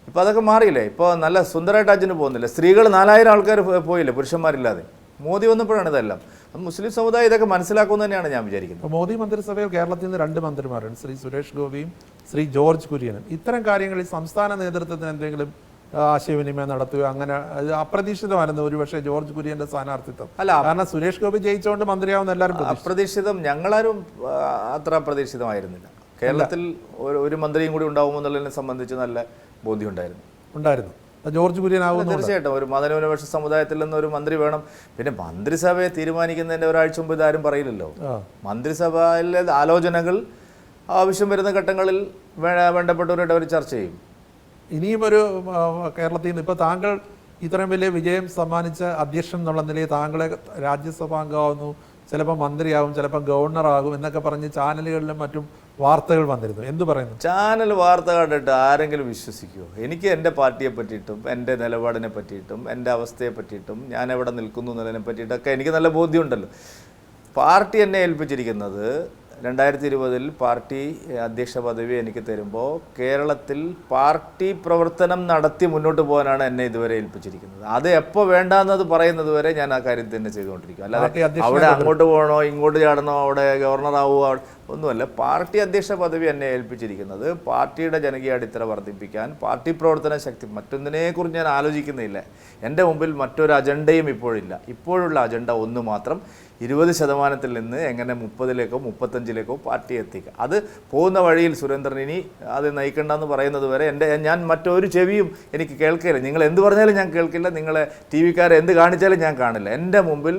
ഇപ്പോൾ അതൊക്കെ മാറിയില്ലേ? ഇപ്പോൾ നല്ല സുന്ദരമായിട്ട് ഹജ്ജിന് പോകുന്നില്ല. സ്ത്രീകൾ 4000 ആൾക്കാർ പോയില്ലേ പുരുഷന്മാരില്ലാതെ. മോദി വന്നപ്പോഴാണ് ഇതെല്ലാം. മുസ്ലിം സമുദായം ഇതൊക്കെ മനസ്സിലാക്കുമെന്ന് തന്നെയാണ് ഞാൻ വിചാരിക്കുന്നത്. മോദി മന്ത്രിസഭയിൽ കേരളത്തിൽ നിന്ന് 2 മന്ത്രിമാരുണ്ട്, ശ്രീ സുരേഷ് ഗോപിയും ശ്രീ ജോർജ് കുര്യനും. ഇത്തരം കാര്യങ്ങളിൽ സംസ്ഥാന നേതൃത്വത്തിന് എന്തെങ്കിലും ആശയവിനിമയം നടത്തുകയോ അങ്ങനെ അത് അപ്രതീക്ഷിതമായിരുന്നു ഒരുപക്ഷെ ജോർജ് കുര്യന്റെ സ്ഥാനാർത്ഥിത്വം. അല്ല, കാരണം സുരേഷ് ഗോപി ജയിച്ചുകൊണ്ട് മന്ത്രിയാവുന്ന എല്ലാവരും അപ്രതീക്ഷിതം. ഞങ്ങളാരും അത്ര അപ്രതീക്ഷിതമായിരുന്നില്ല. കേരളത്തിൽ ഒരു മന്ത്രിയും കൂടി ഉണ്ടാവുമെന്നുള്ളതിനെ സംബന്ധിച്ച് നല്ല ബോധ്യം ഉണ്ടായിരുന്നു. ജോർജ് കുര്യനാകുന്നു. തീർച്ചയായിട്ടും ഒരു മതന്യൂനപക്ഷ സമുദായത്തിൽ നിന്ന് ഒരു മന്ത്രി വേണം. പിന്നെ മന്ത്രിസഭയെ തീരുമാനിക്കുന്നതിൻ്റെ ഒരാഴ്ച മുമ്പ് ഇതാരും പറയില്ലല്ലോ. മന്ത്രിസഭയിലെ ആലോചനകൾ ആവശ്യം വരുന്ന ഘട്ടങ്ങളിൽ വേണ്ടപ്പെട്ടവരായിട്ട് അവർ ചർച്ച ചെയ്യും. ഇനിയും ഒരു കേരളത്തിൽ നിന്ന് ഇപ്പോൾ താങ്കൾ ഇത്രയും വലിയ വിജയം സമ്മാനിച്ച അധ്യക്ഷൻ എന്നുള്ള നിലയിൽ താങ്കളെ രാജ്യസഭാംഗമാവുന്നു, ചിലപ്പോൾ മന്ത്രിയാവും, ചിലപ്പോൾ ഗവർണറാകും എന്നൊക്കെ പറഞ്ഞ് ചാനലുകളിലും മറ്റും വാർത്തകൾ വന്നിരുന്നു. എന്ത് പറയുന്നു? ചാനൽ വാർത്ത കണ്ടിട്ട് ആരെങ്കിലും വിശ്വസിക്കുമോ? എനിക്ക് എൻ്റെ പാർട്ടിയെ പറ്റിയിട്ടും എൻ്റെ നിലപാടിനെ പറ്റിയിട്ടും എൻ്റെ അവസ്ഥയെ പറ്റിയിട്ടും ഞാൻ എവിടെ നിൽക്കുന്നു എന്നതിനെ പറ്റിയിട്ടൊക്കെ എനിക്ക് നല്ല ബോധ്യമുണ്ടല്ലോ. പാർട്ടി എന്നെ ഏൽപ്പിച്ചിരിക്കുന്നത് 2020 പാർട്ടി അധ്യക്ഷ പദവി എനിക്ക് തരുമ്പോൾ കേരളത്തിൽ പാർട്ടി പ്രവർത്തനം നടത്തി മുന്നോട്ട് പോകാനാണ് എന്നെ ഇതുവരെ ഏൽപ്പിച്ചിരിക്കുന്നത്. അത് എപ്പോൾ വേണ്ടാന്നത് പറയുന്നത് വരെ ഞാൻ ആ കാര്യം തന്നെ ചെയ്തുകൊണ്ടിരിക്കും. അല്ലാതെ അവിടെ അങ്ങോട്ട് പോകണോ ഇങ്ങോട്ട് ചാടണോ അവിടെ ഗവർണറാവുമോ ഒന്നുമല്ല. പാർട്ടി അധ്യക്ഷ പദവി എന്നെ ഏൽപ്പിച്ചിരിക്കുന്നത് പാർട്ടിയുടെ ജനകീയ അടിത്തറ വർദ്ധിപ്പിക്കാൻ, പാർട്ടി പ്രവർത്തന ശക്തി, മറ്റൊന്നിനെക്കുറിച്ച് ഞാൻ ആലോചിക്കുന്നില്ല. എൻ്റെ മുമ്പിൽ മറ്റൊരു അജണ്ടയും ഇപ്പോഴില്ല. ഇപ്പോഴുള്ള അജണ്ട ഒന്ന് മാത്രം, 20% നിന്ന് എങ്ങനെ 30-ലേക്കോ 35-ലേക്കോ പാർട്ടി എത്തിക്കുക. അത് പോകുന്ന വഴിയിൽ സുരേന്ദ്രൻ ഇനി അത് നയിക്കണ്ടെന്ന് പറയുന്നത് വരെ ഞാൻ മറ്റൊരു ചെവിയും എനിക്ക് കേൾക്കില്ല. നിങ്ങൾ എന്ത് പറഞ്ഞാലും ഞാൻ കേൾക്കില്ല. നിങ്ങളെ ടി വിക്കാരെ എന്ത് കാണിച്ചാലും ഞാൻ കാണില്ല. എൻ്റെ മുമ്പിൽ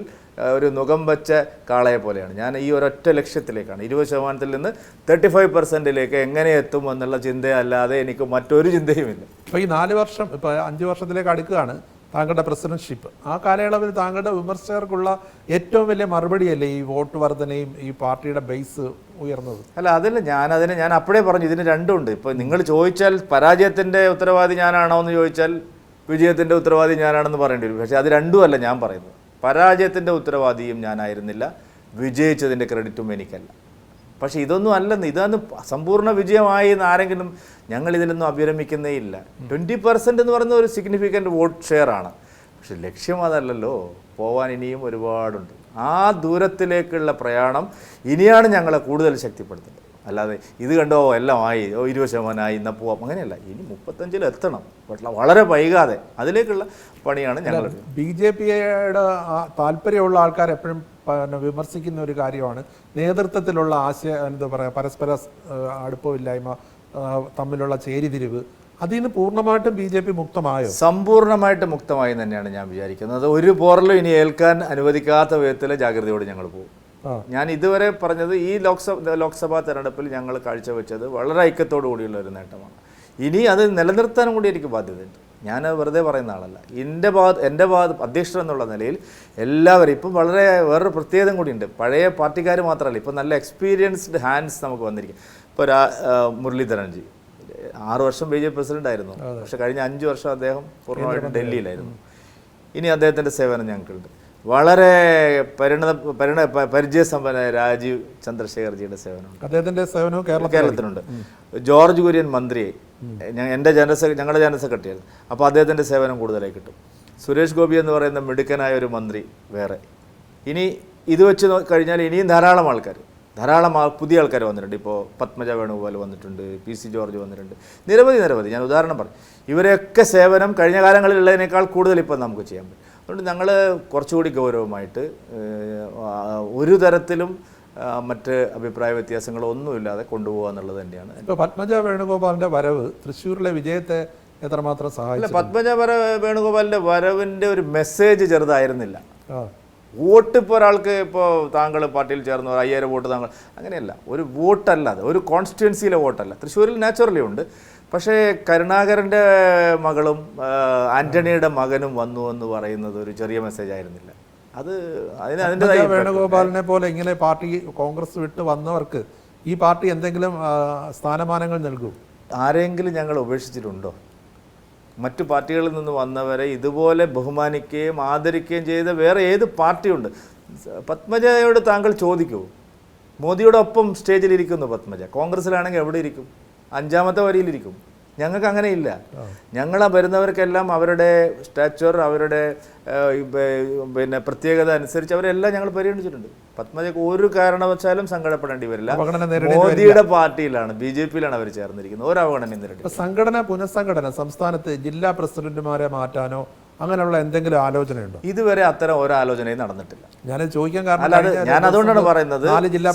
ഒരു നുകം വെച്ച കാളയെ പോലെയാണ് ഞാൻ. ഈ ഒരൊറ്റ ലക്ഷ്യത്തിലേക്കാണ്, 20% നിന്ന് 35%ലേക്ക് എങ്ങനെ എത്തും എന്നുള്ള ചിന്തയല്ലാതെ എനിക്ക് മറ്റൊരു ചിന്തയുമില്ല. ഇപ്പോൾ ഈ 4 വർഷം, ഇപ്പോൾ 5 വർഷത്തിലേക്ക് അടുക്കുകയാണ് താങ്കളുടെ പ്രസിഡന്റ്ഷിപ്പ്. ആ കാലയളവിൽ താങ്കളുടെ വിമർശകർക്കുള്ള ഏറ്റവും വലിയ മറുപടിയല്ലേ ഈ വോട്ട് വർധനയും ഈ പാർട്ടിയുടെ ബേസ് ഉയർന്നത്? അല്ല, അതല്ല, ഞാൻ അപ്പോഴേ പറഞ്ഞു ഇതിന് രണ്ടുമുണ്ട്. ഇപ്പോൾ നിങ്ങൾ ചോദിച്ചാൽ പരാജയത്തിൻ്റെ ഉത്തരവാദി ഞാനാണോ എന്ന് ചോദിച്ചാൽ വിജയത്തിൻ്റെ ഉത്തരവാദി ഞാനാണെന്ന് പറയേണ്ടി വരും. പക്ഷേ അത് രണ്ടുമല്ല ഞാൻ പറയുന്നത്. പരാജയത്തിൻ്റെ ഉത്തരവാദിയും ഞാനായിരുന്നില്ല, വിജയിച്ചതിൻ്റെ ക്രെഡിറ്റും എനിക്കല്ല. പക്ഷേ ഇതൊന്നും അല്ലെന്ന്, ഇതാണ് സമ്പൂർണ്ണ വിജയമായി എന്ന് ആരെങ്കിലും, ഞങ്ങൾ ഇതിലൊന്നും അഭിരമിക്കുന്നേ ഇല്ല. 20% എന്ന് പറയുന്ന ഒരു സിഗ്നിഫിക്കൻ്റ് വോട്ട് ഷെയർ ആണ്. പക്ഷെ ലക്ഷ്യം അതല്ലല്ലോ, പോവാൻ ഇനിയും ഒരുപാടുണ്ട്. ആ ദൂരത്തിലേക്കുള്ള പ്രയാണം ഇനിയാണ് ഞങ്ങളെ കൂടുതൽ ശക്തിപ്പെടുത്തുന്നത്. അല്ലാതെ ഇത് കണ്ടോ എല്ലാം ആയി, 20% ആയി, എന്നാൽ പോവാം, അങ്ങനെയല്ല. ഇനി 35-ൽ എത്തണം, വളരെ വൈകാതെ. അതിലേക്കുള്ള പണിയാണ് ഞങ്ങൾ. BJPയുടെ താല്പര്യമുള്ള ആൾക്കാർ എപ്പോഴും വിമർശിക്കുന്ന ഒരു കാര്യമാണ് നേതൃത്വത്തിലുള്ള എന്താ പറയുക, പരസ്പര അടുപ്പമില്ലായ്മ, തമ്മിലുള്ള ചേരിതിരിവ്. അതിൽ നിന്ന് പൂർണ്ണമായിട്ടും BJP മുക്തമായോ? സമ്പൂർണ്ണമായിട്ട് മുക്തമായി തന്നെയാണ് ഞാൻ വിചാരിക്കുന്നത്. ഒരു പോറലും ഇനി ഏൽക്കാൻ അനുവദിക്കാത്ത വിധത്തിലെ ജാഗ്രതയോടെ ഞങ്ങൾ പോകും. ഞാൻ ഇതുവരെ പറഞ്ഞത് ഈ ലോക്സഭാ തെരഞ്ഞെടുപ്പിൽ ഞങ്ങൾ കാഴ്ചവെച്ചത് വളരെ ഐക്യത്തോടു കൂടിയുള്ള ഒരു നേട്ടമാണ്. ഇനി അത് നിലനിർത്താനും കൂടി എനിക്ക് ബാധ്യതയുണ്ട്. ഞാൻ വെറുതെ പറയുന്ന ആളല്ല. എൻ്റെ ഭാഗത്ത് അധ്യക്ഷൻ എന്നുള്ള നിലയിൽ എല്ലാവരും ഇപ്പം വളരെ വേറൊരു പ്രത്യേകത കൂടിയുണ്ട്. പഴയ പാർട്ടിക്കാർ മാത്രമല്ല, ഇപ്പം നല്ല എക്സ്പീരിയൻസ്ഡ് ഹാൻഡ്സ് നമുക്ക് വന്നിരിക്കും. ഇപ്പോൾ മുരളീധരൻജി 6 വർഷം BJP പ്രസിഡന്റ് ആയിരുന്നു. പക്ഷെ കഴിഞ്ഞ 5 വർഷം അദ്ദേഹം പൂർണ്ണമായിട്ടും ഡൽഹിയിലായിരുന്നു. ഇനി അദ്ദേഹത്തിൻ്റെ സേവനം ഞങ്ങൾക്കുണ്ട്. വളരെ പരിചയസമ്പന്നനായ രാജീവ് ചന്ദ്രശേഖർജിയുടെ സേവനമുണ്ട്. അദ്ദേഹത്തിൻ്റെ സേവനവും കേരളത്തിലുണ്ട്. ജോർജ് കുര്യൻ മന്ത്രിയെ ഞങ്ങളുടെ ജനറൽ സെക്രട്ടറിയായിരുന്നു. അപ്പോൾ അദ്ദേഹത്തിൻ്റെ സേവനം കൂടുതലായി കിട്ടും. സുരേഷ് ഗോപി എന്ന് പറയുന്ന മിടുക്കനായ ഒരു മന്ത്രി വേറെ. ഇനി ഇത് വെച്ച് കഴിഞ്ഞാൽ ഇനിയും ധാരാളം പുതിയ ആൾക്കാർ വന്നിട്ടുണ്ട്. ഇപ്പോൾ പത്മജ വേണുഗോപാൽ വന്നിട്ടുണ്ട്, PC ജോർജ് വന്നിട്ടുണ്ട്, നിരവധി. ഞാൻ ഉദാഹരണം പറയും. ഇവരെയൊക്കെ സേവനം കഴിഞ്ഞ കാലങ്ങളിലുള്ളതിനേക്കാൾ കൂടുതൽ ഇപ്പം നമുക്ക് ചെയ്യാൻ പറ്റും. അതുകൊണ്ട് ഞങ്ങൾ കുറച്ചുകൂടി ഗൗരവമായിട്ട് ഒരു തരത്തിലും മറ്റ് അഭിപ്രായ വ്യത്യാസങ്ങളൊന്നുമില്ലാതെ കൊണ്ടുപോകുക എന്നുള്ളത് തന്നെയാണ്. ഇപ്പോൾ പത്മജ വേണുഗോപാലിൻ്റെ വരവ് തൃശ്ശൂരിലെ വിജയത്തെ എത്രമാത്രം സഹായിച്ചു? പത്മജ വേണുഗോപാലിൻ്റെ വരവിൻ്റെ ഒരു മെസ്സേജ് ചെറുതായിരുന്നില്ല. വോട്ട് ഇപ്പോൾ ഒരാൾക്ക്, ഇപ്പോൾ താങ്കൾ പാർട്ടിയിൽ ചേർന്ന് 5000 വോട്ട് താങ്കൾ, അങ്ങനെയല്ല. ഒരു വോട്ടല്ല, ഒരു കോൺസ്റ്റിറ്റ്യുവൻസിയിലെ വോട്ടല്ല. തൃശ്ശൂരിൽ നാച്ചുറലി ഉണ്ട്. പക്ഷേ കരുണാകരൻ്റെ മകളും ആന്റണിയുടെ മകനും വന്നു എന്ന് പറയുന്നത് ഒരു ചെറിയ മെസ്സേജ് ആയിരുന്നില്ല. അതിൻ്റെ വേണുഗോപാലിനെ പോലെ ഇങ്ങനെ പാർട്ടി കോൺഗ്രസ് വിട്ട് വന്നവർക്ക് ഈ പാർട്ടി എന്തെങ്കിലും സ്ഥാനമാനങ്ങൾ നൽകും? ആരെങ്കിലും ഞങ്ങൾ ഉപേക്ഷിച്ചിട്ടുണ്ടോ? മറ്റു പാർട്ടികളിൽ നിന്ന് വന്നവരെ ഇതുപോലെ ബഹുമാനിക്കുകയും ആദരിക്കുകയും ചെയ്ത വേറെ ഏത് പാർട്ടിയുണ്ട്? പത്മജയോട് താങ്കൾ ചോദിക്കൂ. മോദിയോടൊപ്പം സ്റ്റേജിലിരിക്കുന്നു പത്മജ. കോൺഗ്രസ്സിലാണെങ്കിൽ എവിടെ ഇരിക്കും? 5ാമത്തെ വരിയിലിരിക്കും. ഞങ്ങൾക്ക് അങ്ങനെയില്ല. ഞങ്ങൾ വരുന്നവർക്കെല്ലാം അവരുടെ സ്റ്റാച്ചർ, അവരുടെ പിന്നെ പ്രത്യേകത അനുസരിച്ച് അവരെല്ലാം ഞങ്ങൾ പരിഗണിച്ചിട്ടുണ്ട്. പത്മജയ്ക്ക് ഒരു കാരണവശാലും സങ്കടപ്പെടേണ്ടി വരില്ല. മോദിയുടെ പാർട്ടിയിലാണ്, BJP-യിലാണ് അവർ ചേർന്നിരിക്കുന്നത്. ഒരു അവഗണനയും നേരിടും. സംഘടന പുനഃസംഘടന സംസ്ഥാനത്ത് ജില്ലാ പ്രസിഡന്റുമാരെ മാറ്റാനോ അങ്ങനെയുള്ള എന്തെങ്കിലും ആലോചനയുണ്ടോ? ഇതുവരെ അത്തരം ഒരു ആലോചനയും നടന്നിട്ടില്ല. ഞാനത് ചോദിക്കാൻ കാരണം അല്ലാതെ ഞാൻ അതുകൊണ്ടാണ് പറയുന്നത്,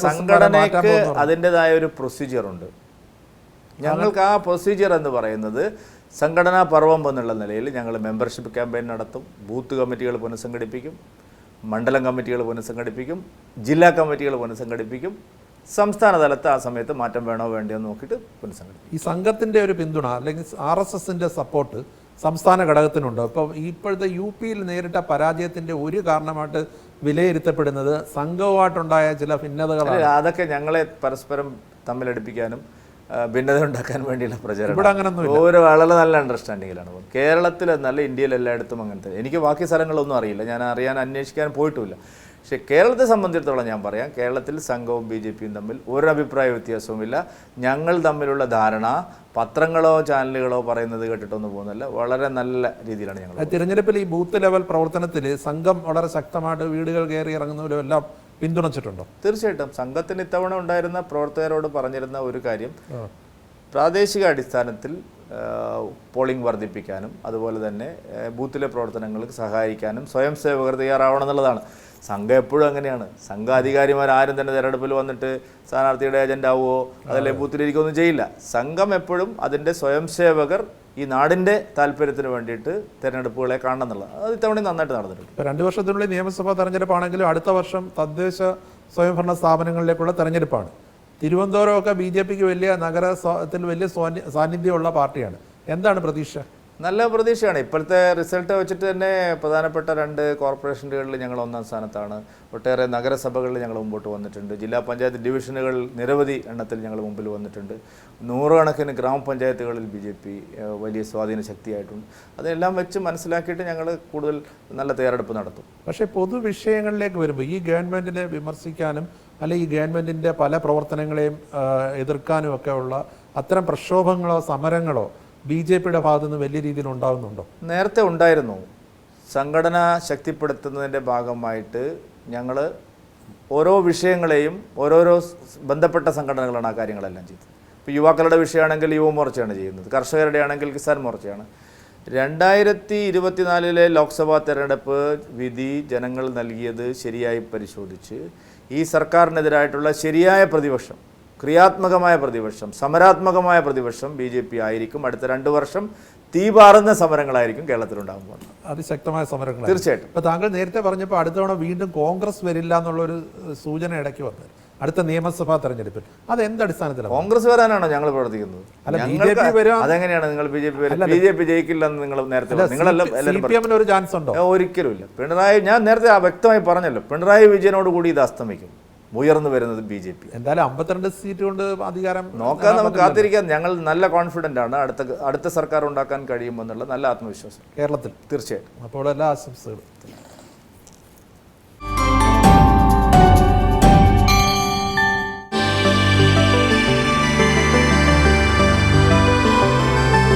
സംഘടനയ്ക്ക് അതിൻ്റെതായ ഒരു പ്രൊസീജിയർ ഉണ്ട്. ഞങ്ങൾക്ക് ആ പ്രൊസീജിയർ എന്ന് പറയുന്നത് സംഘടനാ പർവം എന്നുള്ള നിലയിൽ ഞങ്ങൾ മെമ്പർഷിപ്പ് ക്യാമ്പയിൻ നടത്തും, ബൂത്ത് കമ്മിറ്റികൾ പുനഃസംഘടിപ്പിക്കും, മണ്ഡലം കമ്മിറ്റികൾ പുനഃസംഘടിപ്പിക്കും, ജില്ലാ കമ്മിറ്റികൾ പുനഃസംഘടിപ്പിക്കും. സംസ്ഥാന തലത്ത് ആ സമയത്ത് മാറ്റം വേണോ വേണ്ടയോ നോക്കിയിട്ട് പുനഃസംഘടിപ്പിക്കും. ഈ സംഘത്തിൻ്റെ ഒരു പിന്തുണ അല്ലെങ്കിൽ RSSന്റെ സപ്പോർട്ട് സംസ്ഥാന ഘടകത്തിനുണ്ട്. അപ്പോൾ ഇപ്പോഴത്തെ UP-യിൽ നേരിട്ട പരാജയത്തിൻ്റെ ഒരു കാരണമായിട്ട് വിലയിരുത്തപ്പെടുന്നത് സംഘവുമായിട്ടുണ്ടായ ചില ഭിന്നതകളാണ്. അതൊക്കെ ഞങ്ങളെ പരസ്പരം തമ്മിലടിപ്പിക്കാനും ഭിന്നത ഉണ്ടാക്കാൻ വേണ്ടിയുള്ള പ്രചരണം. ഇവിടെ അങ്ങനൊന്നും ഒരു വളരെ നല്ല അണ്ടർസ്റ്റാൻഡിങ്ങിലാണ്. കേരളത്തിൽ എന്നല്ല, ഇന്ത്യയിൽ എല്ലായിടത്തും അങ്ങനത്തെ. എനിക്ക് ബാക്കി സ്ഥലങ്ങളൊന്നും അറിയില്ല, ഞാൻ അന്വേഷിക്കാൻ പോയിട്ടുമില്ല. പക്ഷേ കേരളത്തെ സംബന്ധിച്ചിടത്തോളം ഞാൻ പറയാം, കേരളത്തിൽ സംഘവും BJP-യും തമ്മിൽ ഒരു അഭിപ്രായ വ്യത്യാസവുമില്ല. ഞങ്ങൾ തമ്മിലുള്ള ധാരണ പത്രങ്ങളോ ചാനലുകളോ പറയുന്നത് കേട്ടിട്ടൊന്നും പോകുന്നില്ല. വളരെ നല്ല രീതിയിലാണ് ഞങ്ങൾ. തിരഞ്ഞെടുപ്പിൽ ഈ ബൂത്ത് ലെവൽ പ്രവർത്തനത്തിൽ സംഘം വളരെ ശക്തമായിട്ട് വീടുകൾ കയറി ഇറങ്ങുന്നവരും എല്ലാം പിന്തുണച്ചിട്ടുണ്ടോ? തീർച്ചയായിട്ടും. സംഘത്തിന് ഇത്തവണ ഉണ്ടായിരുന്ന പ്രവർത്തകരോട് പറഞ്ഞിരുന്ന ഒരു കാര്യം, പ്രാദേശിക അടിസ്ഥാനത്തിൽ പോളിംഗ് വർദ്ധിപ്പിക്കാനും അതുപോലെ തന്നെ ബൂത്തിലെ പ്രവർത്തനങ്ങൾക്ക് സഹായിക്കാനും സ്വയം സേവകർ തയ്യാറാവണം എന്നുള്ളതാണ്. സംഘം എപ്പോഴും അങ്ങനെയാണ്. സംഘാധികാരിമാരും തന്നെ തെരഞ്ഞെടുപ്പിൽ വന്നിട്ട് സ്ഥാനാർത്ഥിയുടെ ഏജന്റ് ആവുമോ അതല്ലേ ബൂത്തിലിരിക്കുകയൊന്നും ചെയ്യില്ല. സംഘം എപ്പോഴും അതിൻ്റെ സ്വയം സേവകർ ഈ നാടിൻ്റെ താല്പര്യത്തിന് വേണ്ടിയിട്ട് തെരഞ്ഞെടുപ്പുകളെ കാണണം എന്നുള്ളത്. അത് ഇത്തവണ നന്നായിട്ട് നടന്നിട്ടുണ്ട്. 2 വർഷത്തിനുള്ളിൽ നിയമസഭാ തെരഞ്ഞെടുപ്പാണെങ്കിലും അടുത്ത വർഷം തദ്ദേശ സ്വയംഭരണ സ്ഥാപനങ്ങളിലേക്കുള്ള തെരഞ്ഞെടുപ്പാണ്. തിരുവനന്തപുരമൊക്കെ BJP-ക്ക് വലിയ നഗരത്തിൽ വലിയ സാന്നിധ്യമുള്ള പാർട്ടിയാണ്. എന്താണ് പ്രതീക്ഷ? നല്ല പ്രതീക്ഷയാണ്. ഇപ്പോഴത്തെ റിസൾട്ട് വെച്ചിട്ട് തന്നെ പ്രധാനപ്പെട്ട 2 കോർപ്പറേഷനുകളിൽ ഞങ്ങൾ 1ാം സ്ഥാനത്താണ്. ഒട്ടേറെ നഗരസഭകളിൽ ഞങ്ങൾ മുമ്പോട്ട് വന്നിട്ടുണ്ട്. ജില്ലാ പഞ്ചായത്ത് ഡിവിഷനുകൾ നിരവധി എണ്ണത്തിൽ ഞങ്ങൾ മുമ്പിൽ വന്നിട്ടുണ്ട്. 100 കണക്കിന് ഗ്രാമപഞ്ചായത്തുകളിൽ BJP വലിയ സ്വാധീന ശക്തിയായിട്ടുണ്ട്. അതെല്ലാം വെച്ച് മനസ്സിലാക്കിയിട്ട് ഞങ്ങൾ കൂടുതൽ നല്ല തയ്യാറെടുപ്പ് നടത്തും. പക്ഷേ പൊതുവിഷയങ്ങളിലേക്ക് വരുമ്പോൾ ഈ ഗവൺമെൻറ്റിനെ വിമർശിക്കാനും അല്ലെങ്കിൽ ഈ ഗവൺമെൻറ്റിൻ്റെ പല പ്രവർത്തനങ്ങളെയും എതിർക്കാനും ഒക്കെ ഉള്ള അത്തരം പ്രക്ഷോഭങ്ങളോ സമരങ്ങളോ BJP-യുടെ ഭാഗത്തു നിന്ന് വലിയ രീതിയിൽ ഉണ്ടാകുന്നുണ്ടോ? നേരത്തെ ഉണ്ടായിരുന്നു. സംഘടന ശക്തിപ്പെടുത്തുന്നതിൻ്റെ ഭാഗമായിട്ട് ഞങ്ങൾ ഓരോ വിഷയങ്ങളെയും ഓരോരോ ബന്ധപ്പെട്ട സംഘടനകളാണ് ആ കാര്യങ്ങളെല്ലാം ചെയ്തത്. ഇപ്പോൾ യുവാക്കളുടെ വിഷയമാണെങ്കിൽ യുവമോർച്ചയാണ് ചെയ്യുന്നത്, കർഷകരുടെ ആണെങ്കിൽ കിസാൻ മോർച്ചയാണ്. 2024 ലോക്സഭാ തെരഞ്ഞെടുപ്പ് വിധി ജനങ്ങൾ നൽകിയത് ശരിയായി പരിശോധിച്ച് ഈ സർക്കാരിനെതിരായിട്ടുള്ള ശരിയായ പ്രതിപക്ഷം, ക്രിയാത്മകമായ പ്രതിപക്ഷം, സമരാത്മകമായ പ്രതിപക്ഷം BJP ആയിരിക്കും. അടുത്ത 2 വർഷം തീപാറുന്ന സമരങ്ങളായിരിക്കും കേരളത്തിലുണ്ടാകാൻ പോകുന്നത്. അതിശക്തമായ സമരങ്ങൾ തീർച്ചയായിട്ടും. ഇപ്പോൾ താങ്കൾ നേരത്തെ പറഞ്ഞപ്പോൾ അടുത്ത തവണ വീണ്ടും കോൺഗ്രസ് വരില്ല എന്നുള്ളൊരു സൂചന ഇടയ്ക്ക് വന്നത് അടുത്ത നിയമസഭാ തെരഞ്ഞെടുപ്പിൽ. അത് എന്തടിസ്ഥാനത്തിലാണ്? കോൺഗ്രസ് വരാനാണോ ഞങ്ങൾ പ്രവർത്തിക്കുന്നത്? അതെങ്ങനെയാണ് നിങ്ങൾ BJP ജയിക്കില്ലെന്ന് നിങ്ങൾ നേരത്തെ നിങ്ങളെല്ലാം ഒരു ചാൻസ് ഉണ്ടോ? ഒരിക്കലും ഇല്ല. ഞാൻ നേരത്തെ വ്യക്തമായി പറഞ്ഞല്ലോ, പിണറായി വിജയനോട് കൂടി ഇത് അസ്തമിക്കും. ഉയർന്നു വരുന്നത് BJP. എന്തായാലും 52 സീറ്റ് കൊണ്ട് അധികാരം നോക്കാൻ നമുക്ക് കാത്തിരിക്കാം. ഞങ്ങൾ നല്ല കോൺഫിഡൻ്റ് ആണ് അടുത്ത സർക്കാർ ഉണ്ടാക്കാൻ കഴിയുമെന്നുള്ള നല്ല ആത്മവിശ്വാസം കേരളത്തിൽ. തീർച്ചയായിട്ടും. അപ്പോൾ എല്ലാ ആശംസകളും.